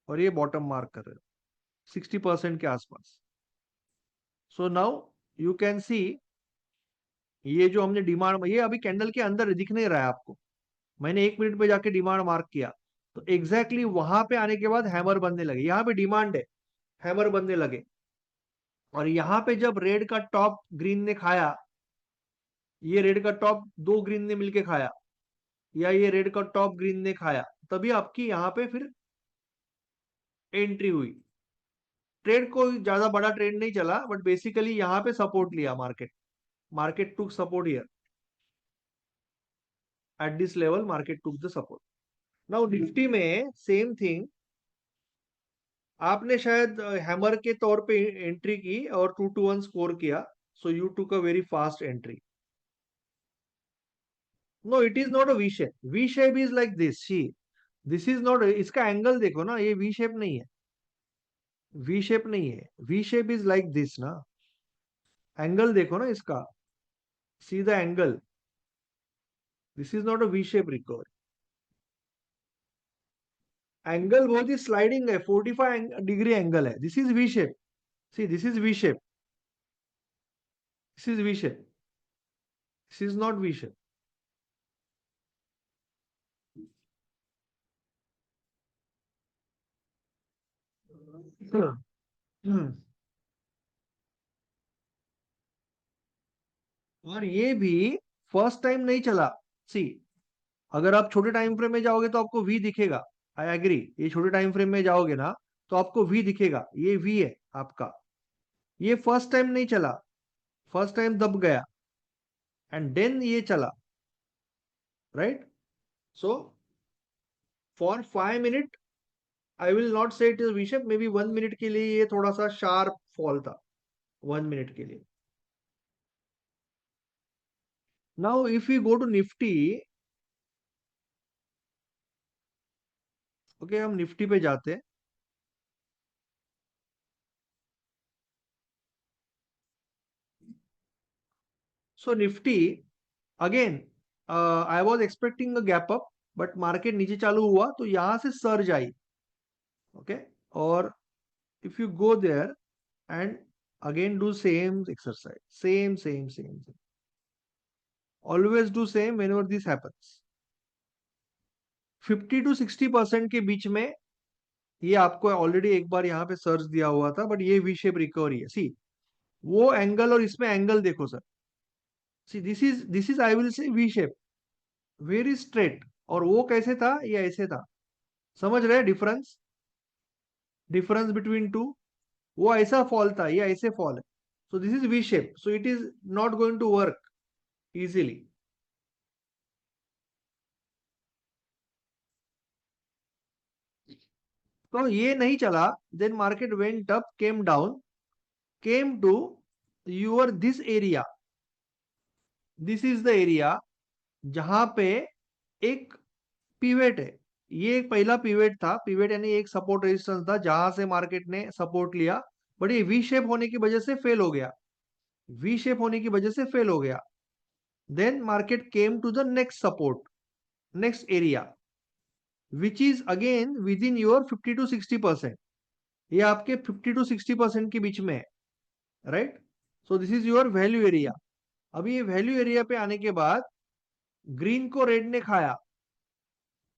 और ये बॉटम मार्क कर रहे हो 60% के आसपास. सो नाउ यू कैन सी, ये जो हमने डिमांड, ये अभी कैंडल के अंदर दिख नहीं रहा है आपको, मैंने 1 मिनट पे जाके डिमांड मार्क किया, तो एग्जैक्टली वहां पे आने के बाद हैमर बनने लगे, यहाँ पे डिमांड है, हैमर बनने लगे. और यहाँ पे जब रेड का टॉप ग्रीन ने खाया, ये रेड का टॉप दो ग्रीन ने मिलके खाया, या ये रेड का टॉप ग्रीन ने खाया, तभी आपकी यहाँ पे फिर एंट्री हुई. ट्रेड को ज्यादा बड़ा ट्रेड नहीं चला, बट बेसिकली यहाँ पे सपोर्ट लिया market. Market took support here. At this level market took the support. Now Nifty में सेम थिंग. आपने शायद हैमर के तौर पे एंट्री की और 2 to 1 स्कोर किया. So you took a very fast entry. No, it is not a V shape. V shape is like this. See, this is not. इसका एंगल देखो ना, ये वी शेप नहीं है. वी शेप नहीं है. V shape is like this ना. Angle देखो ना इसका. See the angle. This is not a V shape recover. Angle बहुत ही स्लाइडिंग है. 45 डिग्री एंगल है. This is V shape. See, this is V shape. This is V shape. This is not V shape. और ये भी first time नहीं चला. सी, अगर आप छोटे टाइम फ्रेम में जाओगे तो आपको वी दिखेगा. I agree. ये छोटे टाइम फ्रेम में जाओगे ना तो आपको वी दिखेगा. ये वी है आपका. ये फर्स्ट टाइम नहीं चला. फर्स्ट टाइम दब गया एंड देन ये चला. Right. So for 5 minute I will not say it is V shape. Maybe 1 minute के लिए ये थोड़ा सा शार्प फॉल था. 1 मिनट के लिए. Now if you go to Nifty. Okay, हम निफ्टी पे जाते हैं. So Nifty again, I was expecting a gap up, but market नीचे चालू हुआ तो यहां से सर्ज आई. ओके. और if you go there and again do same exercise. Same same same. Always do same whenever this happens. 50 to 60% के बीच में ये आपको ऑलरेडी एक बार यहाँ पे सर्च दिया हुआ था, बट ये वी शेप रिकवरी है. सी, वो एंगल और इसमें एंगल देखो sir. See, this is I will say V shape. Very straight. और वो कैसे था, ये ऐसे था. समझ रहे डिफरेंस? Difference between two. वो ऐसा फॉल था, ये ऐसे फॉल है. So this is V shape. So it is not going to work easily. तो ये नहीं चला. Then market went up, came down, came to your this area. This is the area जहां पे एक पिवेट है. ये एक पहला पिवेट था. पिवेट यानी एक सपोर्ट रेजिस्टेंस था जहां से मार्केट ने सपोर्ट लिया. बट ये वी शेप होने की वजह से फेल हो गया. वी शेप होने की वजह से फेल हो गया. Then market came to the next support, next area, which is again within your 50 to 60%. ये आपके 50 to 60% के बीच में है. Right. So this is your value area. अभी ये वैल्यू एरिया पे आने के बाद ग्रीन को रेड ने खाया.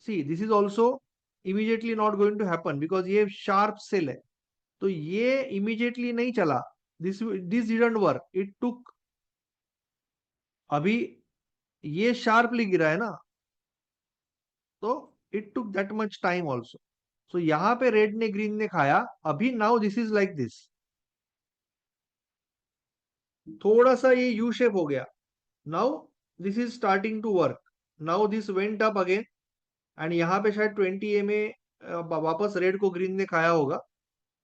See, this is also immediately not going to happen because ये शार्प सेल है. तो ये इमीडिएटली नहीं चला. This didn't work. It took. अभी ये शार्पली गिरा है ना, तो it took that much time also. So यहां पे रेड ने ग्रीन ने खाया. अभी now this is like this. थोड़ा सा ये यू शेप हो गया. Now this is starting to work. Now this went up again and यहाँ पे शायद 20 MA वापस रेड को ग्रीन ने खाया होगा.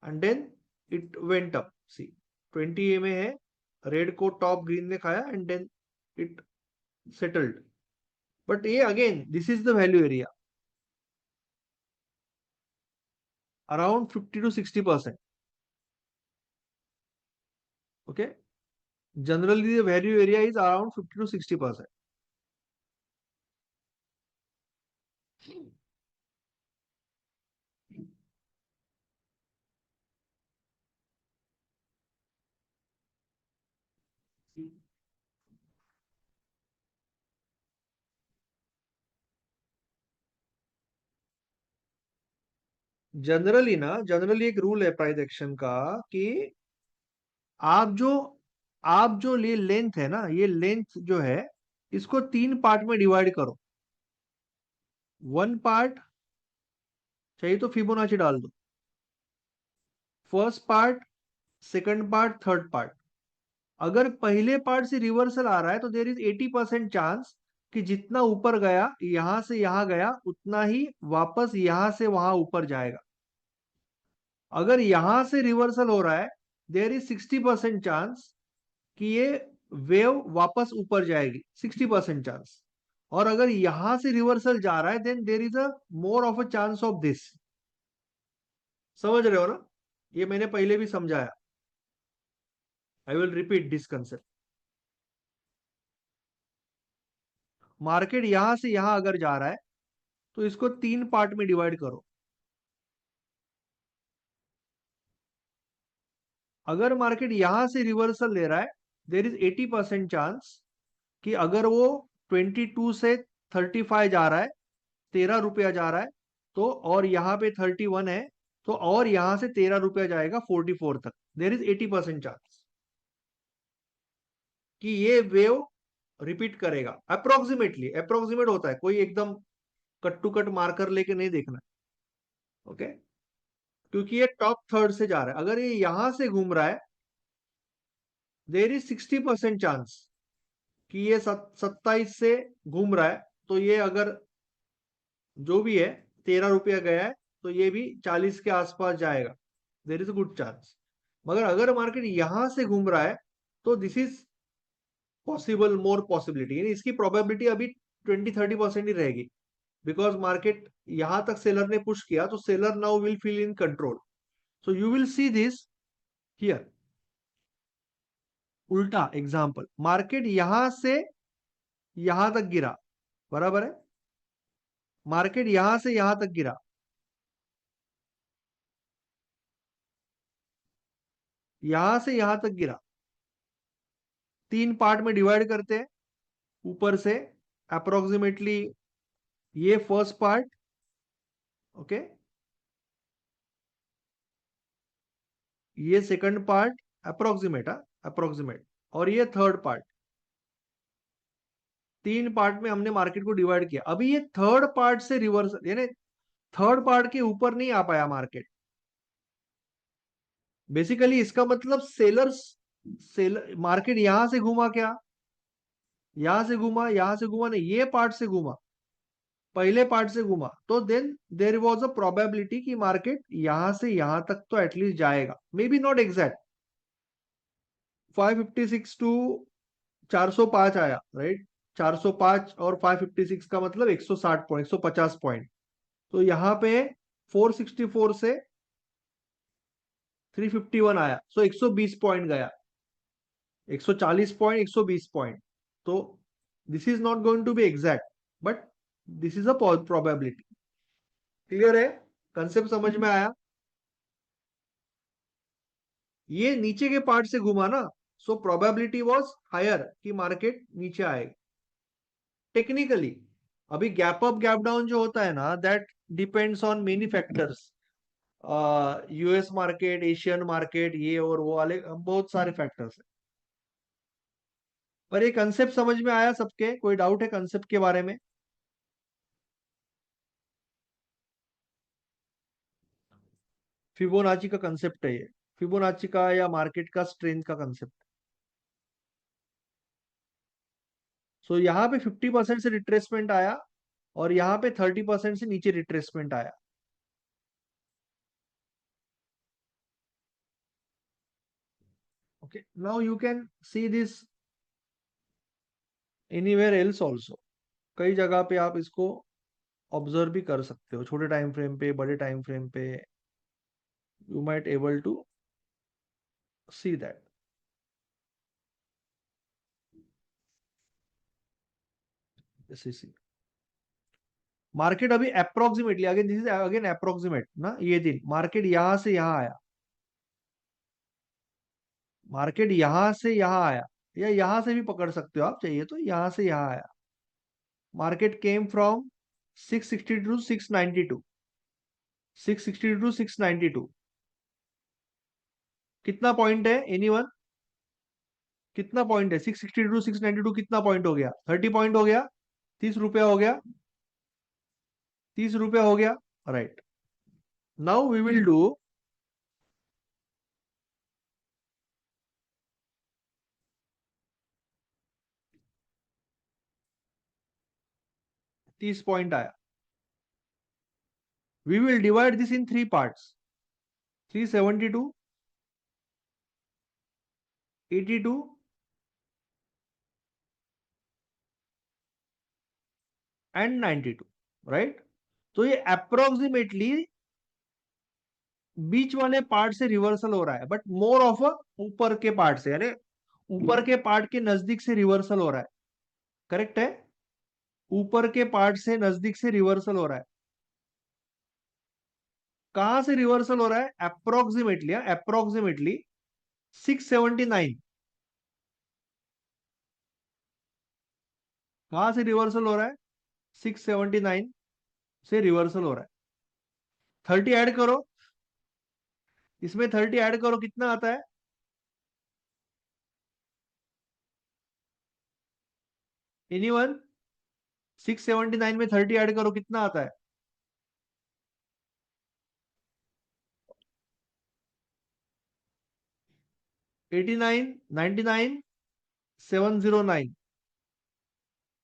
And then it went up. See, 20 MA है. रेड को टॉप ग्रीन ने खाया and then it settled. But ये again this is the value area. Around 50 to 60%. Okay. Generally the value area is around 50 to 60%. Generally ना, generally एक rule है price action का कि आप जो आप जो ये लेंथ है ना, ये लेंथ जो है इसको 3 पार्ट में डिवाइड करो. 1 पार्ट चाहिए तो फिबोनाची डाल दो. First part, second part, third part. अगर पहले पार्ट से रिवर्सल आ रहा है तो देर इज 80% चांस कि जितना ऊपर गया, यहां से यहां गया, उतना ही वापस यहां से वहां ऊपर जाएगा। अगर यहां से रिवर्सल हो रहा है, देर इज 60% चांस कि ये वेव वापस ऊपर जाएगी, 60% चांस। और अगर यहां से रिवर्सल जा रहा है, then there is a more of a chance of this. समझ रहे हो ना? ये मैंने पहले भी समझाया। I will repeat this concept. Market यहां से यहां अगर जा रहा है तो इसको 3 पार्ट में डिवाइड करो। अगर मार्केट यहां से रिवर्सल ले रहा है, देर इज 80% चांस कि अगर वो 22 से 35 जा रहा है, 13 रुपया जा रहा है, तो और यहाँ पे 31 है, तो और यहां से 13 रुपया जाएगा 44 तक। देर इज 80% चांस कि ये वेव रिपीट करेगा। अप्रोक्सीमेटली, अप्रोक्सीमेट होता है, कोई एकदम कट टू कट मार्कर लेके नहीं देखना। ओके, क्योंकि ये टॉप थर्ड से जा रहा है। अगर ये यहां से घूम रहा है, देर इज 60% चांस कि ये 27 से घूम रहा है, तो ये अगर जो भी है 13 रुपया गया है, तो ये भी 40 के आसपास जाएगा। देर इज अ गुड चांस। मगर अगर मार्केट यहां से घूम रहा है, तो this is possible, more possibility, यानी इसकी प्रोबेबिलिटी अभी 20-30% ही रहेगी। बिकॉज मार्केट यहां तक सेलर ने पुश किया, तो seller now will feel in control. So you will see this here. उल्टा एग्जाम्पल, मार्केट यहां से यहां तक गिरा, बराबर है। मार्केट यहां से यहां तक गिरा, यहां से यहां तक गिरा। 3 पार्ट में डिवाइड करते हैं ऊपर से, अप्रोक्सीमेटली ये फर्स्ट पार्ट, ओके, ये सेकंड पार्ट, अप्रोक्सीमेट, अप्रोक्सीमेट, और ये थर्ड पार्ट। 3 पार्ट में हमने मार्केट को डिवाइड किया। अभी ये थर्ड पार्ट से रिवर्स, यानी थर्ड पार्ट के ऊपर नहीं आ पाया मार्केट। बेसिकली इसका मतलब सेलर्स, सेलर मार्केट यहां से घूमा क्या, यहां से घूमा, यहां से घूमा नहीं, ये पार्ट से घूमा, पहले पार्ट से घूमा, तो then there was a probability कि मार्केट यहां से यहां तक तो एटलीस्ट जाएगा, maybe not exact. 556 to 405 आया, राइट। 405 और 556 का मतलब 160 पॉइंट, 150 पॉइंट। तो यहाँ पे 464 से 351 आया, सो 120 पॉइंट गया, 140 पॉइंट, 120 पॉइंट। तो this is not going to be exact, but this is a probability. Clear है? कंसेप्ट समझ में आया? ये नीचे के पार्ट से घुमा ना, सो प्रोबेबिलिटी वाज हायर कि मार्केट नीचे आएगा। टेक्निकली अभी गैप अप गैप डाउन जो होता है ना, that depends on many factors. US market, Asian market, ये और वो वाले बहुत सारे फैक्टर्स है। पर ये कंसेप्ट समझ में आया सबके? कोई डाउट है कंसेप्ट के बारे में? फिबोनाची का कंसेप्ट है ये, फिबोनाची का या मार्केट का स्ट्रेंथ का कंसेप्ट। सो यहाँ पे 50% से रिट्रेसमेंट आया, और यहाँ पे 30% से नीचे रिट्रेसमेंट आया। Okay, now you can see this anywhere else also. कई जगह पे आप इसको ऑब्जर्व भी कर सकते हो, छोटे टाइम फ्रेम पे, बड़े टाइम फ्रेम पे, you might able to see that. Market अभी approximately, again this is again approximate ना, ये दिन मार्केट यहां से यहां आया, मार्केट यहां से यहां आया, या यहां से भी पकड़ सकते हो आप चाहिए तो, यहां से यहां आया। Market came from 660 to 692, 660 to 692। कितना पॉइंट है एनीवन? कितना पॉइंट है? 660 टू 692 कितना पॉइंट हो गया? 30 पॉइंट हो गया, 30 रुपया हो गया, 30 रुपया हो गया, right. Now we will do 30 point आया. We will divide this in 3 parts. 372, 82 and 92, right. तो ये अप्रोक्सीमेटली बीच वाले पार्ट से रिवर्सल हो रहा है, बट मोर ऑफ अ ऊपर के पार्ट से, यानी ऊपर के पार्ट के नजदीक से रिवर्सल हो रहा है. करेक्ट है. ऊपर के पार्ट से नजदीक से रिवर्सल हो रहा है. कहां से रिवर्सल हो रहा है? Approximately, approximately 679. कहां से रिवर्सल हो रहा है? 679 से रिवर्सल हो रहा है. 30 ऐड करो, इसमें 30 ऐड करो, कितना आता है? एनीवन? 679 में 30 ऐड करो, कितना आता है? 89, 99, 709.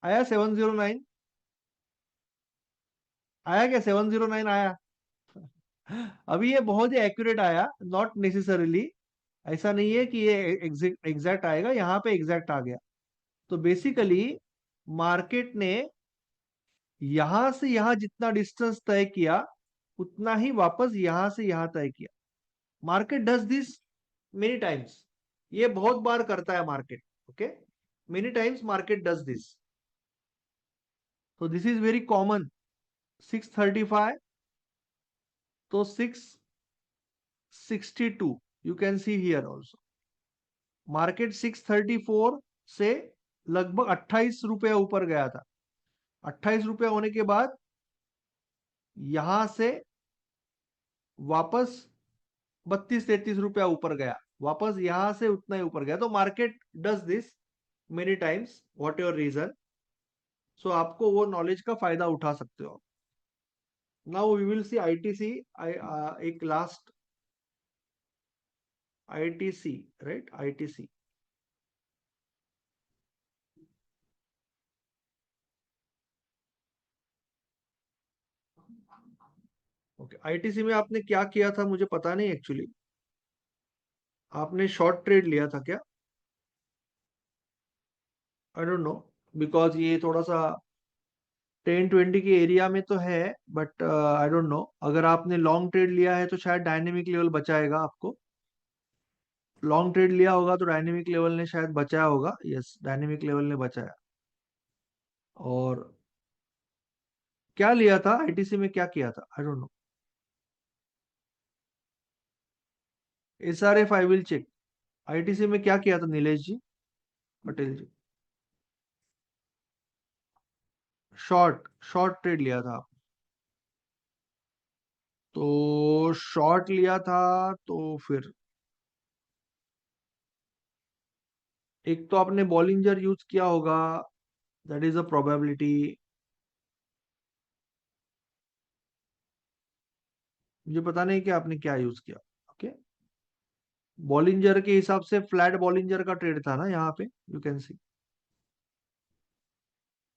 आया 709? आया क्या? 709 आया. अभी ये बहुत ही एक्यूरेट आया, नॉट नेसेसरीली. ऐसा नहीं है कि ये एग्जैक्ट आएगा, यहाँ पे एग्जैक्ट आ गया. तो बेसिकली मार्केट ने यहां से यहां जितना डिस्टेंस तय किया, उतना ही वापस यहां से यहां तय किया. Market does this many times. ये बहुत बार करता है market. Okay, many times market does this. तो दिस इज वेरी कॉमन. 635, तो 662 you can see here also. Market 634 से लगभग 28 रुपया ऊपर गया था. 28 रुपया होने के बाद यहां से वापस 32-33 रुपया ऊपर गया, वापस यहां से उतना ही ऊपर गया. तो market does this many times, what your reason. So आपको वो नॉलेज का फायदा उठा सकते हो. Now we will see ITC. एक last ITC, right, ITC. Okay, ITC में आपने क्या किया था मुझे पता नहीं एक्चुअली. आपने शॉर्ट ट्रेड लिया था क्या? आई डोंट नो, बिकॉज ये थोड़ा सा 10-20 के एरिया में तो है, बट आई डोंट नो. अगर आपने लॉन्ग ट्रेड लिया है तो शायद डायनेमिक लेवल बचाएगा आपको. लॉन्ग ट्रेड लिया होगा तो डायनेमिक लेवल ने शायद बचाया होगा. यस, डायनेमिक लेवल ने बचाया. और क्या लिया था आईटीसी में, क्या किया था? I don't know. SRF I will check. ITC में क्या किया था Nilesh ji, Patel ji? Short, short trade लिया था आप. तो शॉर्ट लिया था तो फिर एक तो आपने बॉलिंजर यूज किया होगा, दैट इज अ प्रोबेबिलिटी. मुझे पता नहीं कि आपने क्या यूज किया. ओके, बॉलिंजर के हिसाब से फ्लैट बॉलिंजर का ट्रेड था ना यहाँ पे, you can C.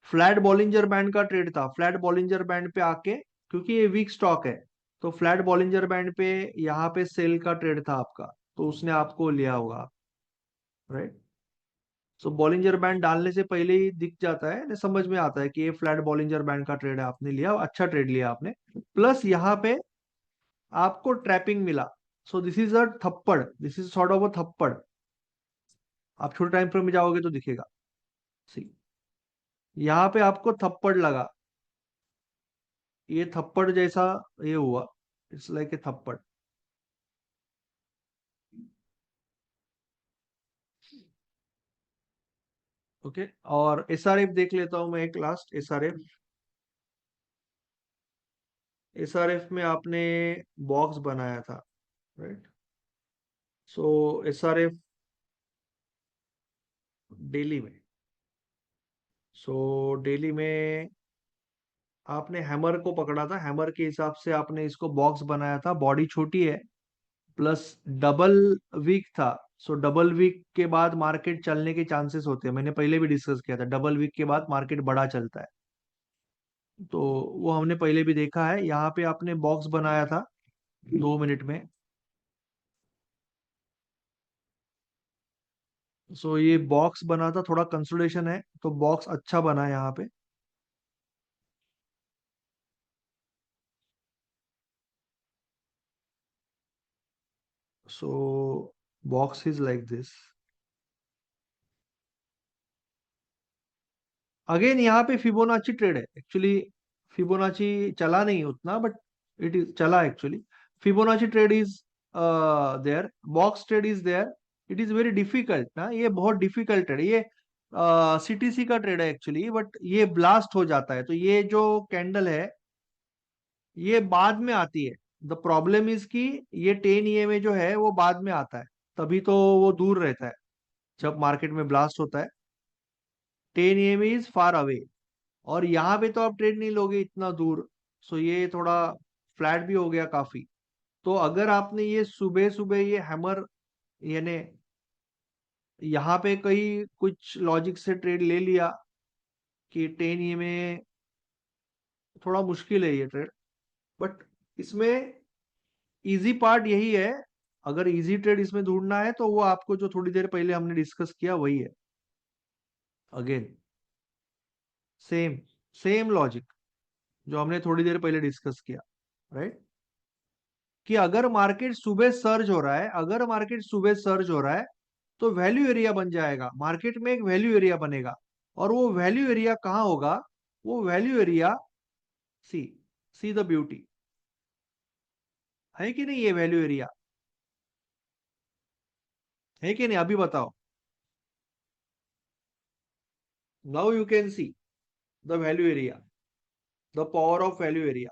Flat Bollinger band का ट्रेड था. फ्लैट बॉलिंजर बैंड पे आके, क्योंकि ये वीक स्टॉक है, तो फ्लैट बॉलिंजर बैंड पे यहाँ पे सेल का ट्रेड था आपका, तो उसने आपको लिया होगा, राइट. सो बॉलिंजर बैंड डालने से पहले ही दिख जाता है, समझ में आता है कि ये फ्लैट बॉलिंजर बैंड का ट्रेड है, आपने लिया, अच्छा ट्रेड लिया आपने. प्लस यहाँ पे आपको ट्रैपिंग मिला. सो दिस इज अ थप्पड़, this is sort of a थप्पड़. आप छोटे टाइम फ्रेम में जाओगे तो दिखेगा. सी, यहाँ पे आपको थप्पड़ लगा, ये थप्पड़ जैसा ये हुआ. इट्स लाइक ए थप्पड़. ओके, और एसआरएफ देख लेता हूं मैं, एक लास्ट एसआरएफ. एसआरएफ में आपने बॉक्स बनाया था, राइट. सो एसआरएफ डेली में, सो डेली में आपने हैमर को पकड़ा था. हैमर के हिसाब से आपने इसको बॉक्स बनाया था. बॉडी छोटी है, प्लस डबल वीक था. सो डबल वीक के बाद मार्केट चलने के चांसेस होते हैं. मैंने पहले भी डिस्कस किया था, डबल वीक के बाद मार्केट बड़ा चलता है. तो वो हमने पहले भी देखा है, यहाँ पे आपने बॉक्स बनाया था 2 मिनट में। सो ये बॉक्स बना था, थोड़ा कंसोलिडेशन है, तो बॉक्स अच्छा बना है यहाँ पे। So box is like this. Again यहाँ पे फिबोनाची ट्रेड है एक्चुअली। फिबोनाची चला नहीं उतना, बट इट इज चला actually. Fibonacci trade is there, box trade is there. It is very difficult ना, ये बहुत डिफिकल्ट ट्रेड, ये सीटीसी का ट्रेड है एक्चुअली, बट ये ब्लास्ट हो जाता है। तो ये जो कैंडल है ये बाद में आती है। द प्रॉब्लम इज कि ये 10 EMA जो है वो बाद में आता है, तभी तो वो दूर रहता है जब मार्केट में ब्लास्ट होता है। 10 EMA इज फार अवे, और यहाँ पे तो आप ट्रेड नहीं लोगे इतना दूर। सो ये थोड़ा फ्लैट भी हो गया काफी। तो अगर आपने ये सुबह सुबह ये हैमर, यानी यहाँ पे कहीं कुछ लॉजिक से ट्रेड ले लिया कि 10 EMA, थोड़ा मुश्किल है ये ट्रेड। बट इसमें इजी पार्ट यही है, अगर इजी ट्रेड इसमें ढूंढना है तो वो आपको जो थोड़ी देर पहले हमने डिस्कस किया वही है। अगेन सेम सेम लॉजिक जो हमने थोड़ी देर पहले डिस्कस किया, राइट? कि अगर मार्केट सुबह सर्ज हो रहा है, अगर मार्केट सुबह सर्ज हो रहा है तो वैल्यू एरिया बन जाएगा, मार्केट में एक वैल्यू एरिया बनेगा। और वो वैल्यू एरिया कहाँ होगा? वो value area, see see the beauty, है कि नहीं ये वैल्यू एरिया? है कि नहीं, अभी बताओ। Now you can see the value area, the power of value area.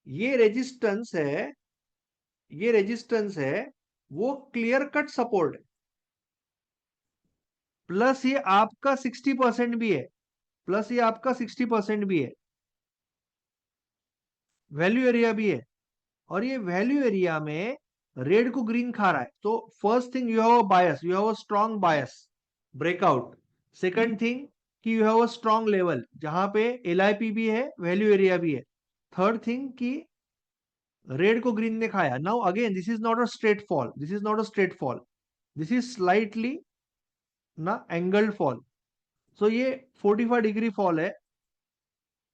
ये रेजिस्टेंस है, ये रेजिस्टेंस है, वो क्लियर कट सपोर्ट है, प्लस ये आपका 60% भी है, प्लस ये आपका 60% भी है, वैल्यू एरिया भी है। और ये वैल्यू एरिया में रेड को ग्रीन खा रहा है, तो first thing you have a bias, you have a strong bias breakout. Second thing कि you have a strong level जहां पे LIP भी है, वैल्यू एरिया भी है। थर्ड थिंग कि रेड को ग्रीन ने खाया। Now again this is not a straight fall, this is not a straight fall, this is slightly ना एंगल्ड फॉल। सो ये 45 डिग्री फॉल है।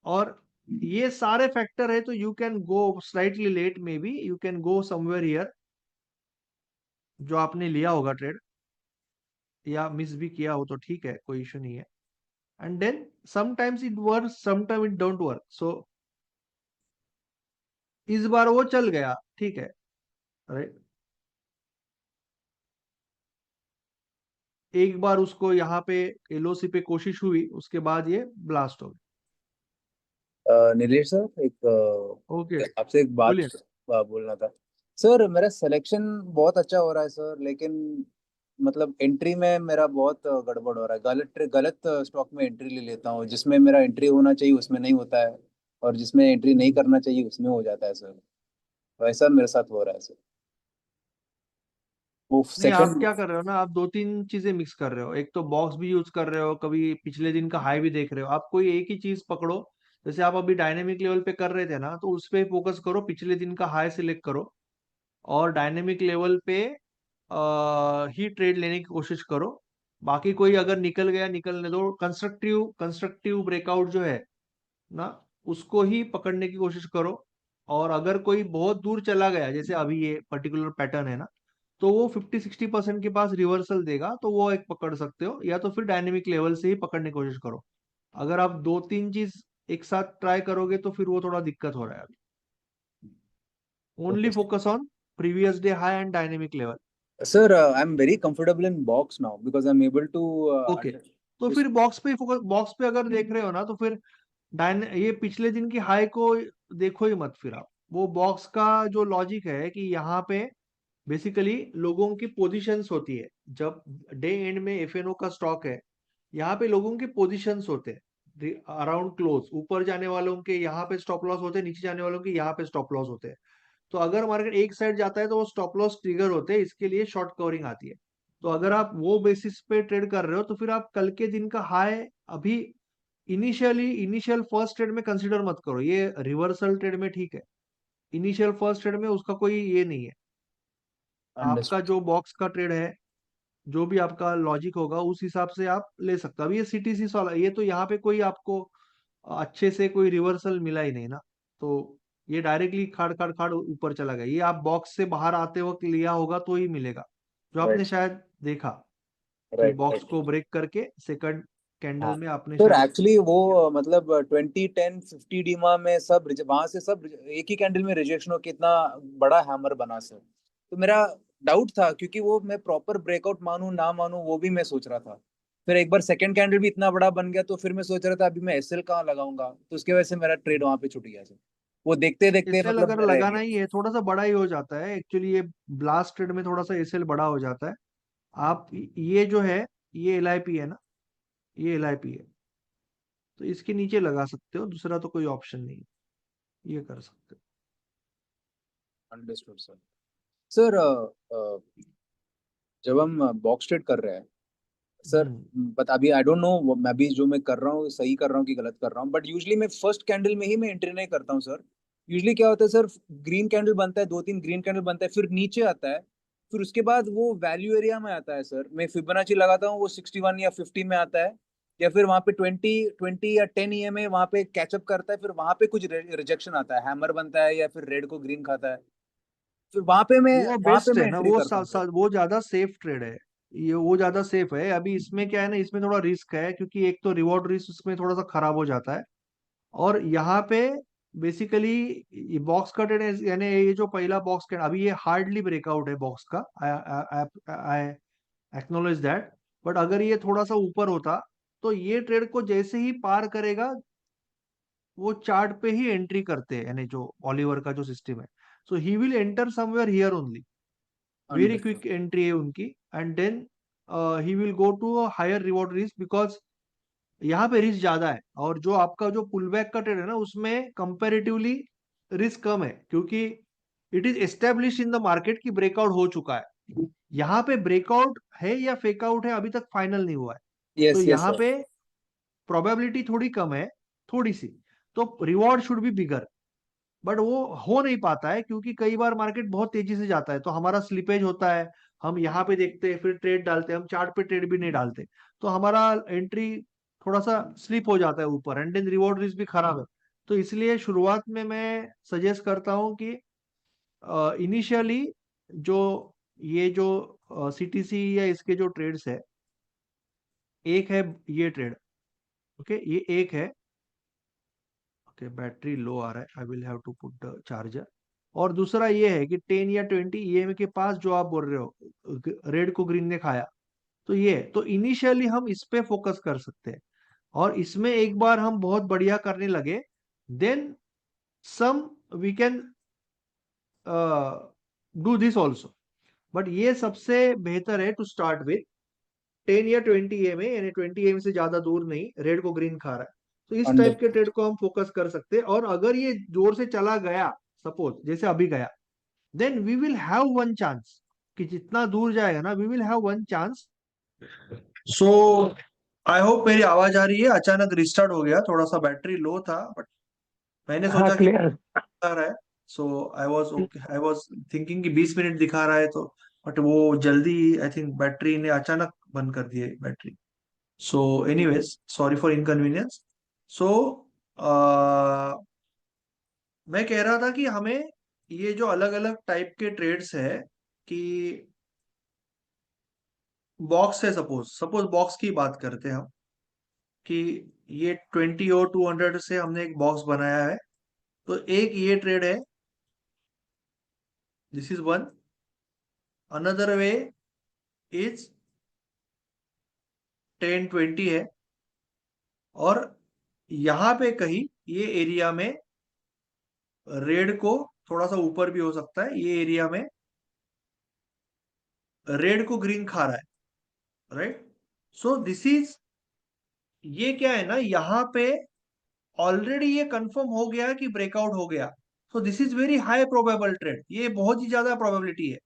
और ये सारे फैक्टर है, तो you can go slightly late, maybe you can go somewhere here, जो आपने लिया होगा ट्रेड, या मिस भी किया हो तो ठीक है, कोई इशू नहीं है। And then sometimes it work, sometime it don't work. So इस बार वो चल गया, ठीक है, राइट? एक बार उसको यहाँ पे LOC पे कोशिश हुई, उसके बाद ये ब्लास्ट हो नीलेश सर, गया। ओके, आपसे एक बात बोलिए। बोलना था। सर मेरा सिलेक्शन बहुत अच्छा हो रहा है सर, लेकिन मतलब एंट्री में मेरा बहुत गड़बड़ हो रहा है। गलत स्टॉक में एंट्री ले लेता हूँ, जिसमें मेरा एंट्री होना चाहिए उसमें नहीं होता है, और जिसमें एंट्री नहीं करना चाहिए उसमें हो जाता है सर। तो ऐसा मेरे साथ हो रहा है सर। वो नहीं, आप सेकंड। क्या कर रहे हो ना, आप दो तीन चीजें मिक्स कर रहे हो। एक तो बॉक्स भी यूज कर रहे हो, कभी पिछले दिन का हाई भी देख रहे हो। आप कोई एक ही चीज पकड़ो, जैसे आप अभी डायनेमिक लेवल पे कर रहे थे ना, तो उस पे फोकस करो, पिछले दिन का हाई सिलेक्ट करो, और डायनेमिक लेवल पे ही ट्रेड लेने की कोशिश करो। बाकी कोई अगर निकल गया निकलने दो, कंस्ट्रक्टिव कंस्ट्रक्टिव ब्रेकआउट जो है ना, उसको ही पकड़ने की कोशिश करो। और अगर कोई बहुत दूर चला गया, जैसे अभी ये पर्टिकुलर पैटर्न है ना, तो वो 50-60% के पास रिवर्सल देगा, तो वो एक पकड़ सकते हो, या तो फिर डायनेमिक लेवल से ही पकड़ने की कोशिश करो। अगर आप दो तीन चीज एक साथ ट्राई करोगे तो फिर वो थोड़ा दिक्कत हो रहा है अभी। Only focus on previous day high and dynamic level. Sir I am very comfortable in box now because I am able to okay, तो फिर बॉक्स पे फोकस, बॉक्स पे अगर देख रहे हो ना, तो फिर ये पिछले दिन की हाई को देखो ही मत फिर आप। वो बॉक्स का जो लॉजिक है कि यहाँ पे बेसिकली लोगों की पोजीशंस होती है, जब डे एंड में FNO का स्टॉक है, यहाँ पे लोगों के पोजीशंस होते हैं अराउंड क्लोज। ऊपर जाने वालों के यहाँ पे स्टॉप लॉस होते हैं, नीचे जाने वालों के यहाँ पे स्टॉप लॉस होते हैं। तो अगर मार्केट एक साइड जाता है तो वो स्टॉप लॉस ट्रिगर होते हैं, इसके लिए शॉर्ट कवरिंग आती है। तो अगर आप वो बेसिस पे ट्रेड कर रहे हो, तो फिर आप कल के दिन का हाई अभी इनिशियल फर्स्ट ट्रेड में कंसिडर मत करो, ये रिवर्सल ट्रेड में ठीक है। इनिशियल फर्स्ट ट्रेड में उसका कोई ये नहीं है। आपका अंडरस्टूड। जो बॉक्स का ट्रेड है, जो भी आपका लॉजिक होगा उस हिसाब से आप ले सकते हो। अब ये सीटीसी वाला, ये तो यहाँ पे कोई आपको अच्छे से कोई रिवर्सल मिला ही नहीं ना, तो ये डायरेक्टली खाड़ खाड़ खाड़ ऊपर चला गया। ये आप बॉक्स से बाहर आते वक्त लिया होगा तो ही मिलेगा, जो आपने राइट शायद देखा कि राइट बॉक्स राइट। को ब्रेक करके सेकंड कैंडल हाँ में आपने सर, शायद। एक्चुअली वो मतलब 2010 50 डीमा में सब वहां से सब एक ही कैंडल में रिजेक्शन हो के इतना बड़ा हैमर बना सर। तो मेरा डाउट था, क्योंकि वो मैं प्रॉपर ब्रेकआउट मानूं ना मानूं वो भी मैं सोच रहा था। फिर एक बार सेकंड कैंडल भी इतना बड़ा बन गया तो फिर मैं सोच रहा था अभी मैं एसएल कहाँ लगाऊंगा, तो उसकी वजह से मेरा ट्रेड वहां पे छूट गया सर। वो देखते देखते एसएल मतलब अगर रह लगाना गया। ही है, थोड़ा सा बड़ा ही हो जाता है एक्चुअली, ये ब्लास्ट ट्रेड में थोड़ा सा एसएल बड़ा हो जाता है। आप ये जो है, ये एलआईपी है ना, ये एलआईपी है, तो इसके नीचे लगा सकते हो, दूसरा तो कोई ऑप्शन नहीं है, ये कर सकते अंडरस्टूड सर। सर जब हम बॉक्स ट्रेड कर रहे हैं हो। सर, बता अभी आई डोंट नो मैं भी जो मैं कर रहा हूँ सही कर रहा हूँ कि गलत कर रहा हूँ, बट यूजली मैं फर्स्ट कैंडल में ही मैं एंट्री नहीं करता हूँ सर। यूजली क्या होता है सर, ग्रीन कैंडल बनता है, 2 3 ग्रीन कैंडल बनता है, फिर नीचे आता है, फिर उसके बाद वो वैल्यू एरिया में आता है सर। मैं फिबोनाची लगाता हूँ, वो 61 या 50 में आता है, या फिर वहां पे 20 20 या 10 में वहां पे कैचअप करता है, फिर वहां पे कुछ रिजेक्शन आता है, हैमर बनता है या फिर रेड को ग्रीन खाता है, फिर वो वहां पे बेस्ट है मैं ना, एंट्री करता हूँ सर। वो ज्यादा सेफ ट्रेड है। ये वो ज्यादा सेफ है। अभी इसमें क्या है ना, इसमें थोड़ा रिस्क है, क्योंकि एक तो रिवॉर्ड रिस्क उसमें थोड़ा सा खराब हो जाता है। और यहाँ पे बेसिकली ये बॉक्स का ट्रेड यानी ये जो पहला बॉक्स का, अभी ये हार्डली ब्रेकआउट है बॉक्स का, आई एक्नोलेज दैट। बट अगर ये थोड़ा सा ऊपर होता, तो ये ट्रेड को जैसे ही पार करेगा, वो चार्ट पे ही एंट्री करते हैं, यानी जो ऑलिवर का जो सिस्टम है। So he will enter somewhere here only, very understood. Quick entry है उनकी। And then he will go to a higher reward risk, because यहाँ पे रिस्क ज्यादा है। और जो आपका जो पुल बैक का ट्रेड है ना, उसमें कंपेरेटिवली रिस्क कम है, क्योंकि it is establish in the market की ब्रेकआउट हो चुका है। यहाँ पे ब्रेकआउट है या फेकआउट है अभी तक फाइनल नहीं हुआ है। तो यस यस यहाँ सर। पे प्रोबेबिलिटी थोड़ी कम है, थोड़ी सी। तो reward should be bigger, but वो हो नहीं पाता है, क्योंकि कई बार मार्केट बहुत तेजी से जाता है तो हमारा स्लिपेज होता है। हम यहाँ पे देखते हैं, फिर ट्रेड डालते हैं, हम चार्ट पे ट्रेड भी नहीं डालते, तो हमारा एंट्री थोड़ा सा स्लिप हो जाता है ऊपर, एंड देन रिवॉर्ड रिस्क भी खराब है। तो इसलिए शुरुआत में मैं सजेस्ट करता हूँ कि इनिशियली जो ये जो सीटीसी या इसके जो ट्रेड्स है, एक है ये ट्रेड, ओके, ये एक है। ओके, बैटरी लो आ रहा है, I will have to put the charger. और दूसरा ये है कि 10 या 20 ईएमए के पास जो आप बोल रहे हो, रेड को ग्रीन ने खाया, तो ये तो इनिशियली हम इस पे फोकस कर सकते हैं। और इसमें एक बार हम बहुत बढ़िया करने लगे, then some we can do this also. बट ये सबसे बेहतर है टू स्टार्ट विथ 10 या 20 ईएमए, यानी 20 ईएमए से ज्यादा दूर नहीं, रेड को ग्रीन खा रहा है। तो इस टाइप के अंडरस्टूड। ट्रेड को हम फोकस कर सकते हैं। और अगर ये जोर से चला गया, सपोज जैसे अभी गया, then we will have one chance, कि जितना दूर जाएगा ना, we will have one chance. So I hope मेरी आवाज आ रही है। अचानक रिस्टार्ट हो गया, थोड़ा सा बैटरी लो था, बट मैंने हाँ सोचा कि क्लियर। दिखा रहा है। सो आई वाज थिंकिंग कि 20 मिनट दिखा रहा है, तो बट वो जल्दी, आई थिंक बैटरी ने अचानक बंद कर दिया battery. So anyways, sorry for inconvenience. So मैं कह रहा था कि हमें ये जो अलग अलग टाइप के ट्रेड्स है, कि बॉक्स है, सपोज सपोज बॉक्स की बात करते हैं हम, कि ये 20 और 200 से हमने एक बॉक्स बनाया है। तो एक ये ट्रेड है, this is one. Another way is 10 20 है। और यहाँ पे कहीं ये एरिया में रेड को थोड़ा सा ऊपर भी हो सकता है, ये एरिया में रेड को ग्रीन खा रहा है, राइट। सो दिस इज, ये क्या है ना, यहाँ पे ऑलरेडी ये कंफर्म हो गया कि ब्रेकआउट हो गया। सो this is very high probable trade, ये बहुत ही ज्यादा प्रोबेबिलिटी है।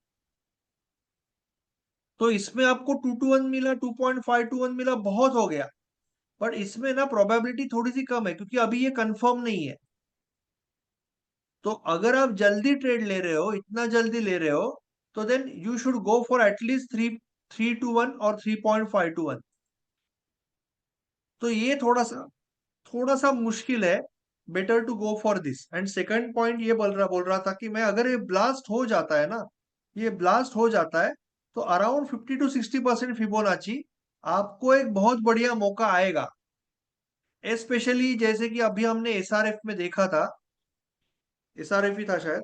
तो इसमें आपको 2 to 1 मिला, 2.5 to 1 मिला, बहुत हो गया। बट इसमें ना प्रोबेबिलिटी थोड़ी सी कम है क्योंकि अभी ये कंफर्म नहीं है। तो अगर आप जल्दी ट्रेड ले रहे हो, इतना जल्दी ले रहे हो, तो then you should go for at least 3-3 to 1 और 3.5 to 1। तो ये थोड़ा सा मुश्किल है। Better to go for this. And second point ये बोल रहा था कि मैं अगर ये ब्लास्ट हो जाता है ना, ये ब्लास्ट हो जाता है, तो अराउंड 50 to 60% फिबोनाची आपको एक बहुत बढ़िया मौका आएगा। स्पेशली जैसे कि अभी हमने एसआरएफ में देखा था, एसआरएफ ही था शायद।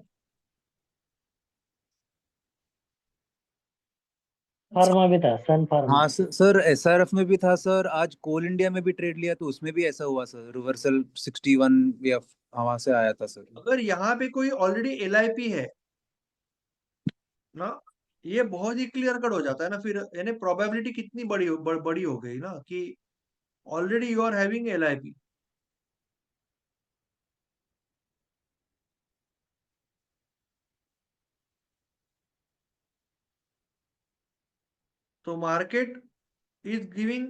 फार्मा भी था, सन फार्मा। हाँ सर, एसआरएफ में भी था सर, आज कोल इंडिया में भी ट्रेड लिया तो उसमें भी ऐसा हुआ सर, रिवर्सल 61 या वहां से आया था सर। अगर यहाँ पे कोई ऑलरेडी एलआईपी है ना, ये बहुत ही क्लियर कट हो जाता है ना फिर, यानी प्रोबेबिलिटी कितनी बड़ी हो गई ना कि already you are having LIP. तो market is giving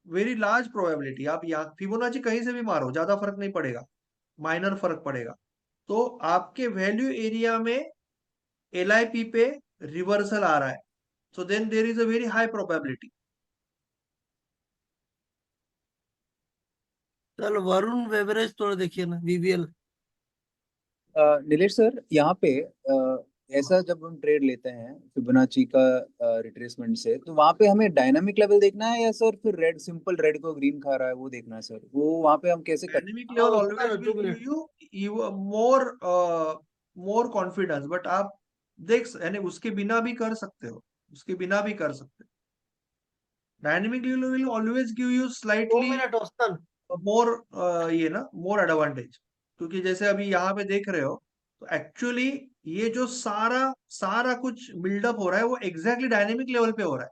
very large probability. आप यहाँ फिबोनाची कहीं से भी मारो, ज्यादा फर्क नहीं पड़ेगा, माइनर फर्क पड़ेगा। तो आपके वैल्यू एरिया में एलआईपी पे रिवर्सल आ रहा है, so then there is a very high probability. चलो वरुण बेवरेज थोड़ा देखिए ना, वीवीएल। नीलेश सर, यहाँ पे ऐसा जब हम ट्रेड लेते हैं फिबोनाची का रिट्रेसमेंट से, तो वहाँ पे हमें डायनामिक लेवल देखना है या सर फिर रेड, सिंपल रेड को ग्रीन खा रहा है वो देखना है सर, वो वहाँ पे हम कैसे कर। डायनेमिक हाँ लेवल उसका ऑलवेज ना will 2 give minute. You more more confidence, but आप यानी उसके बिना भी कर सकते हो, उसके बिना भी कर सकते हो। Dynamic level will always give you 2 slightly minute औसतन। मोर, ये ना मोर एडवांटेज। क्योंकि जैसे अभी यहाँ पे देख रहे हो, तो एक्चुअली ये जो सारा सारा कुछ बिल्डअप हो रहा है वो एग्जैक्टली डायनेमिक लेवल पे हो रहा है।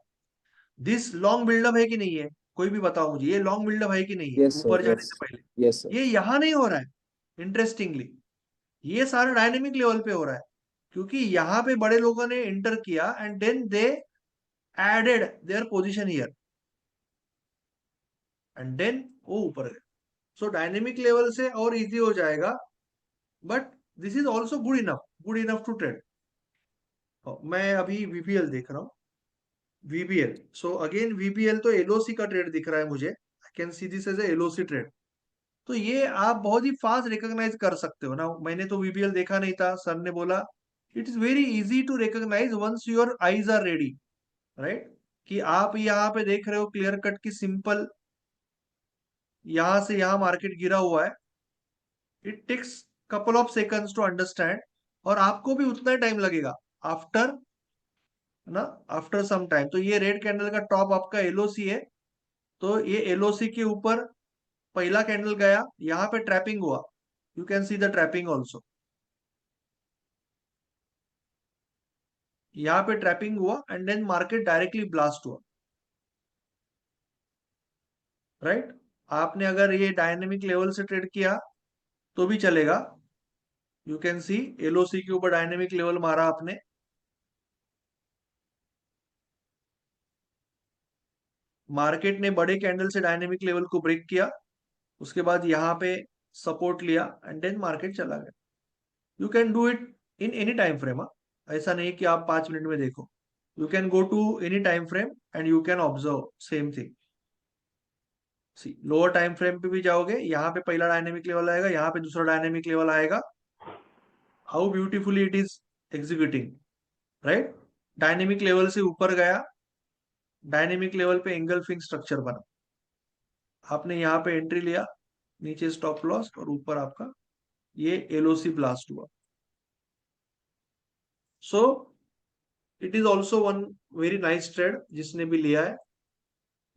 दिस लॉन्ग बिल्डअप है कि नहीं है, कोई भी बताओ मुझे, ये लॉन्ग बिल्डअप है कि नहीं है यस ऊपर सर, जाने यस। से पहले। Yes sir. ये यहाँ नहीं हो रहा है इंटरेस्टिंगली, ये सारा डायनेमिक लेवल पे हो रहा है। क्योंकि यहाँ पे बड़े लोगों ने इंटर किया and then they added their position here and then वो ऊपर गए। सो डायनेमिक लेवल से और इजी हो जाएगा, but this is also good enough to trade. मैं अभी वीबीएल देख रहा हूँ। वीबीएल, सो अगेन वीबीएल तो एलओसी का ट्रेड दिख रहा है मुझे। I can see this as LOC trade. तो ये आप बहुत ही फास्ट रिकॉग्नाइज कर सकते हो ना। मैंने तो वीबीएल देखा नहीं था, सर ने बोला it is very easy to recognise once your eyes are ready, right. कि आप यहाँ पे देख रहे हो क्लियर कट की सिंपल, यहां से यहां मार्केट गिरा हुआ है। It takes couple of seconds to understand, और आपको भी उतना ही टाइम लगेगा आफ्टर ना, आफ्टर सम टाइम। तो ये रेड कैंडल का टॉप आपका एलओसी है। तो ये एलओसी के ऊपर पहला कैंडल गया, यहाँ पे ट्रैपिंग हुआ, you can see the trapping also. यहाँ पे ट्रैपिंग हुआ and then market directly blast हुआ, राइट। आपने अगर ये डायनेमिक लेवल से ट्रेड किया तो भी चलेगा। यू कैन सी एलओसी के ऊपर डायनेमिक लेवल मारा आपने, मार्केट ने बड़े कैंडल से डायनेमिक लेवल को ब्रेक किया, उसके बाद यहाँ पे सपोर्ट लिया एंड देन मार्केट चला गया। You can do it in any time frame. ऐसा नहीं कि आप 5 मिनट में देखो, you can go to any time frame and you can observe same thing. See lower time frame पे भी जाओगे, यहाँ पे पहला डायनेमिक लेवल आएगा, यहाँ पे दूसरा डायनेमिक लेवल आएगा। How beautifully it is executing, right. Dynamic level से ऊपर गया, डायनेमिक लेवल पे एंगल्फिंग स्ट्रक्चर बना, आपने यहाँ पे एंट्री लिया, नीचे स्टॉप लॉस, और ऊपर आपका ये एलओसी ब्लास्ट हुआ। सो it is also one very nice trade जिसने भी लिया है।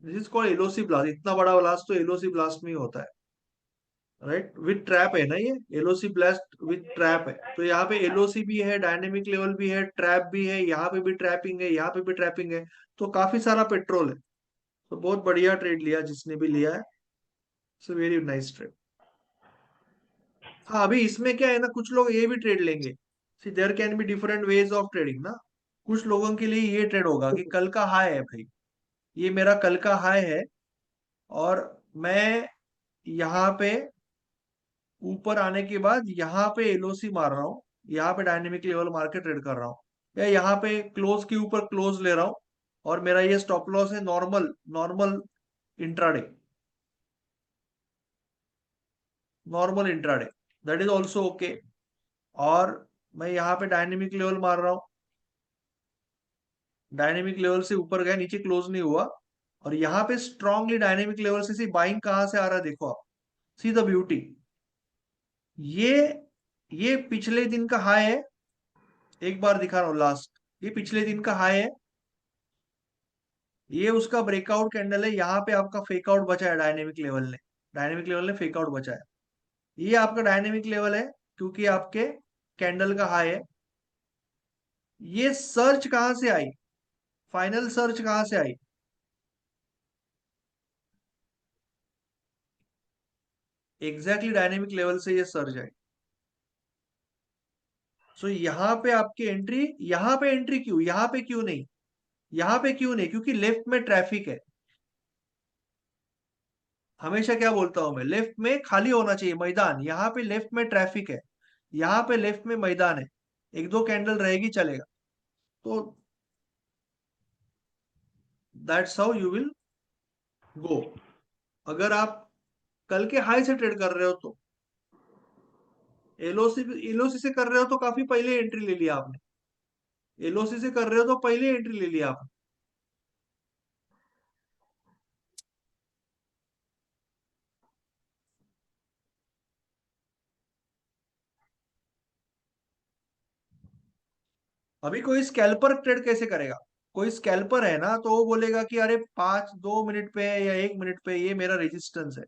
This is called LOC blast. इतना बड़ा ब्लास्ट तो एलओसी ब्लास्ट में ही होता है, राइट। विथ ट्रैप है ना, ये एलओसी ब्लास्ट विथ ट्रैप है। तो यहाँ पे एलओसी भी है, डायनेमिक लेवल भी है, ट्रैप भी है, यहाँ पे भी ट्रैपिंग है, यहाँ पे भी ट्रैपिंग है। तो काफी सारा पेट्रोल है। तो बहुत बढ़िया ट्रेड लिया जिसने भी लिया है, इट्स वेरी नाइस ट्रेड। हाँ, अभी इसमें क्या है ना, कुछ लोग ये भी ट्रेड लेंगे। See there can be different ways of trading ना। कुछ लोगों के लिए ये ट्रेड होगा कि कल का हाई है भाई, ये मेरा कल का हाई है, और मैं यहाँ पे ऊपर आने के बाद यहाँ पे एलओसी मार रहा हूँ, यहाँ पे डायनेमिक लेवल मार के ट्रेड कर रहा हूँ, या यहाँ पे क्लोज के ऊपर क्लोज ले रहा हूँ, और मेरा ये स्टॉप लॉस है normal normal intraday, normal intraday, that is also okay. और मैं यहाँ पे डायनेमिक लेवल मार रहा हूँ, डायनेमिक लेवल से ऊपर गया, नीचे क्लोज नहीं हुआ, और यहाँ पे स्ट्रांगली डायनेमिक लेवल से बाइंग कहाँ से आ रहा है देखो आप, सी द ब्यूटी। ये ये पिछले दिन का हाई है, एक बार दिखा रहा हूँ लास्ट, ये पिछले दिन का हाई है, ये उसका ब्रेकआउट कैंडल है, यहाँ पे आपका फेकआउट बचा है डायनेमिक लेवल ने, डायनेमिक लेवल ने फेकआउट बचा है, ये आपका डायनेमिक लेवल है क्योंकि आपके कैंडल का हाई है। ये सर्च कहां से आई, फाइनल सर्च कहां से आई, एग्जैक्टली डायनेमिक लेवल से ये सर्च आई। सो यहाँ पे आपकी एंट्री, यहाँ पे एंट्री क्यों, यहाँ पे क्यों नहीं, यहाँ पे क्यों नहीं, क्योंकि लेफ्ट में ट्रैफिक है। हमेशा क्या बोलता हूं मैं, लेफ्ट में खाली होना चाहिए मैदान, यहाँ पे लेफ्ट में ट्रैफिक है, यहाँ पे लेफ्ट में मैदान है, एक दो कैंडल रहेगी चलेगा। तो दैट्स हाउ यू विल गो। अगर आप कल के हाई से ट्रेड कर रहे हो तो एलओसी एलओसी से कर रहे हो तो काफी पहले एंट्री ले लिया आपने, एलओसी से कर रहे हो तो पहले एंट्री ले लिया आपने। अभी कोई स्कैल्पर ट्रेड कैसे करेगा, कोई स्कैल्पर है ना तो वो बोलेगा कि अरे 2 मिनट पे या 1 मिनट पे ये मेरा रेजिस्टेंस है,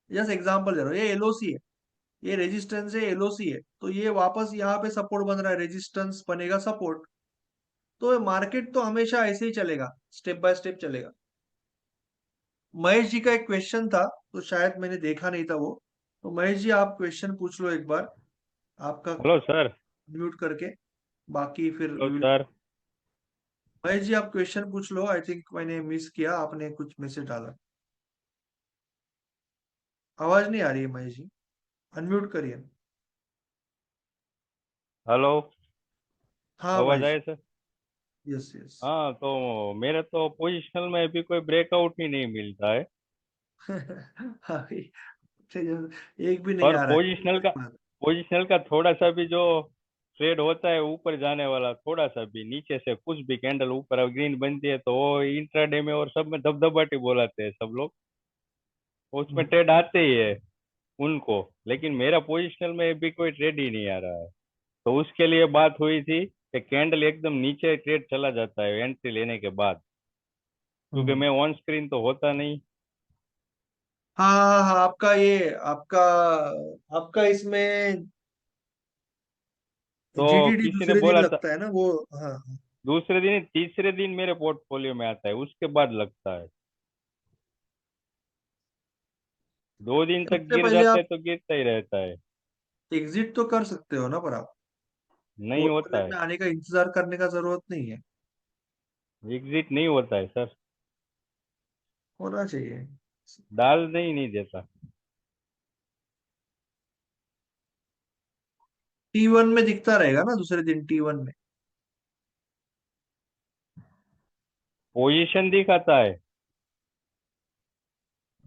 जस्ट एग्जांपल दे रहा हूँ, ये एलओसी है, ये रेजिस्टेंस है, एलओसी है, तो ये वापस यहाँ पे सपोर्ट बन रहा है, रेजिस्टेंस बनेगा सपोर्ट। तो मार्केट तो हमेशा ऐसे ही चलेगा, स्टेप बाय स्टेप चलेगा। महेश जी का एक क्वेश्चन था, तो शायद मैंने देखा नहीं था वो, तो महेश जी आप क्वेश्चन पूछ लो एक बार, आपका हेलो सर। म्यूट करके, बाकी फिर हेलो सर। महेश जी आप क्वेश्चन पूछ लो, आई थिंक मैंने मिस किया, आपने कुछ मैसेज डाला, आवाज नहीं आ रही है महेश जी, अनम्यूट करिए। हेलो, हाँ आवाज महेश, आए सर? Yes yes. हाँ, तो मेरे तो पोजिशनल में अभी कोई ब्रेकआउट ही नहीं मिलता है, अभी एक भी नहीं और आ रहा है। पोजिशनल का थोड़ा सा भी जो ट्रेड होता है ऊपर जाने वाला, थोड़ा सा भी नीचे से कुछ भी कैंडल ऊपर अब ग्रीन बनती है तो वो इंट्राडे में और सब में दबदबाटी बोलाते हैं सब लोग, उसमें ट्रेड आते ही है उनको। लेकिन मेरा पोजिशनल में अभी कोई ट्रेड ही नहीं आ रहा है, तो उसके लिए बात हुई थी कि कैंडल एकदम नीचे ट्रेड चला जाता है एंट्री लेने के बाद, क्योंकि मैं ऑन स्क्रीन तो होता नहीं। हाँ हाँ हाँ, आपका आपका इसमें तो जीडीडी किसी ने दूसरे दिन बोला था लगता है ना वो। हाँ हाँ। दूसरे दिन, तीसरे दिन मेरे पोर्टफोलियो में आता है, उसके बाद लगता है। 2 दिन तक सबसे गिर पहले जाते आप हैं तो गिरता ही रहता है, एग्जिट तो कर सकते हो ना, पर आप नहीं होता पोर्टफोलियो है। में आने का इंतजार करने का जरूरत नहीं है, एग्जिट नहीं होता है सर, होना चाहिए। डालने ही नहीं देता। T1 में दिखता रहेगा ना दूसरे दिन, T1 में पोजीशन दिखाता है,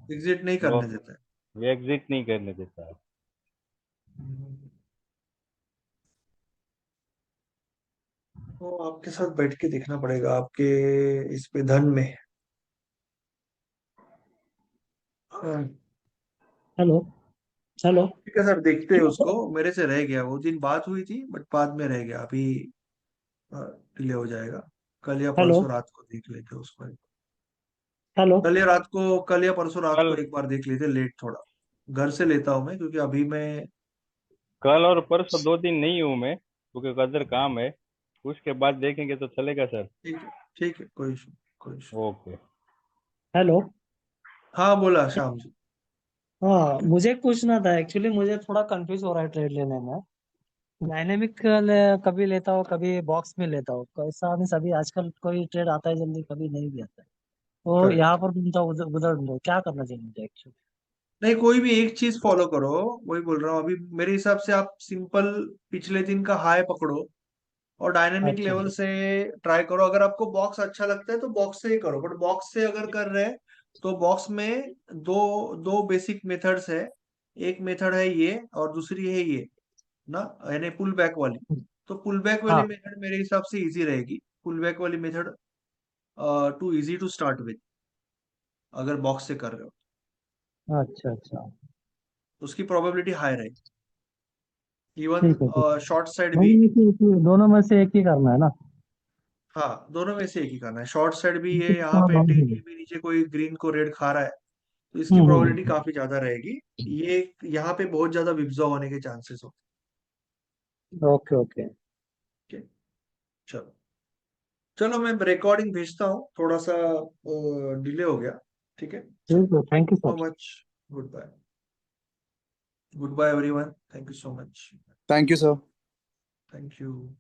एग्जिट नहीं वो करने देता है। एग्जिट नहीं करने देता है। तो आपके साथ बैठ के देखना पड़ेगा आपके इस पे धन में। हाँ, हेलो हेलो। ठीक है सर, देखते हैं उसको, मेरे से रह गया, वो दिन बात हुई थी बट बाद में रह गया, अभी डिले हो जाएगा, कल या हेलो परसों रात को देख लेते हैं उसको। हेलो। कल या परसों रात को कल एक बार देख लेते, लेट थोड़ा घर से लेता हूँ मैं, क्योंकि अभी मैं कल और परसों 2 दिन नहीं हूँ मैं, क्योंकि कदर काम है। उसके बाद देखेंगे तो चलेगा सर। ठीक है, ठीक है, कोई इशू, कोई इशू। ओके। हेलो। हाँ बोला श्याम जी। हाँ, मुझे पूछना था एक्चुअली, मुझे थोड़ा कंफ्यूज हो रहा है ट्रेड लेने में। डायनेमिक कभी लेता हूँ, कभी बॉक्स में लेता हूँ, कैसा भी सभी आजकल कोई ट्रेड आता है जल्दी, कभी नहीं भी आता है। तो Correct. यहाँ पर ढूंढता हूँ, उधर उधर ढूंढता हूँ, क्या करना चाहिए मुझे एक्चुअली? नहीं, कोई भी एक चीज फॉलो करो, वही बोल रहा हूँ अभी। मेरे हिसाब से आप सिंपल पिछले दिन का हाई पकड़ो और डायनेमिक अच्छा लेवल से ट्राई करो। अगर आपको बॉक्स अच्छा लगता है तो बॉक्स से ही करो, बट बॉक्स से अगर कर रहे हैं तो बॉक्स में दो दो बेसिक मेथड्स है। एक मेथड है ये और दूसरी है ये ना, यानी पुल बैक वाली। तो पुल बैक वाली हाँ, मेथड मेरे हिसाब से इजी रहेगी। पुल बैक वाली method too easy to start with, अगर बॉक्स से कर रहे हो अच्छा अच्छा, तो उसकी प्रोबेबिलिटी हाई रहेगी। इवन ठीक है ठीक है। शॉर्ट साइड भी। नहीं, दोनों में से एक ही करना है ना? हाँ, दोनों में से एक ही करना है। शॉर्ट साइड भी ये यहाँ थोड़ा पे लॉन्ग ही है। भी नीचे कोई ग्रीन को रेड खा रहा है तो इसकी प्रोबेबिलिटी काफी ज्यादा रहेगी। ये यहाँ पे बहुत ज्यादा विप्सॉ होने के चांसेस हो। Okay okay. ठीक है, चलो चलो मैं रिकॉर्डिंग भेजता हूँ, थोड़ा सा डिले हो गया। ठीक है, चलो, ठीक है, thank thank you you so sir. Much. Good bye. Good bye everyone, thank you so much. Thank you sir. Thank you.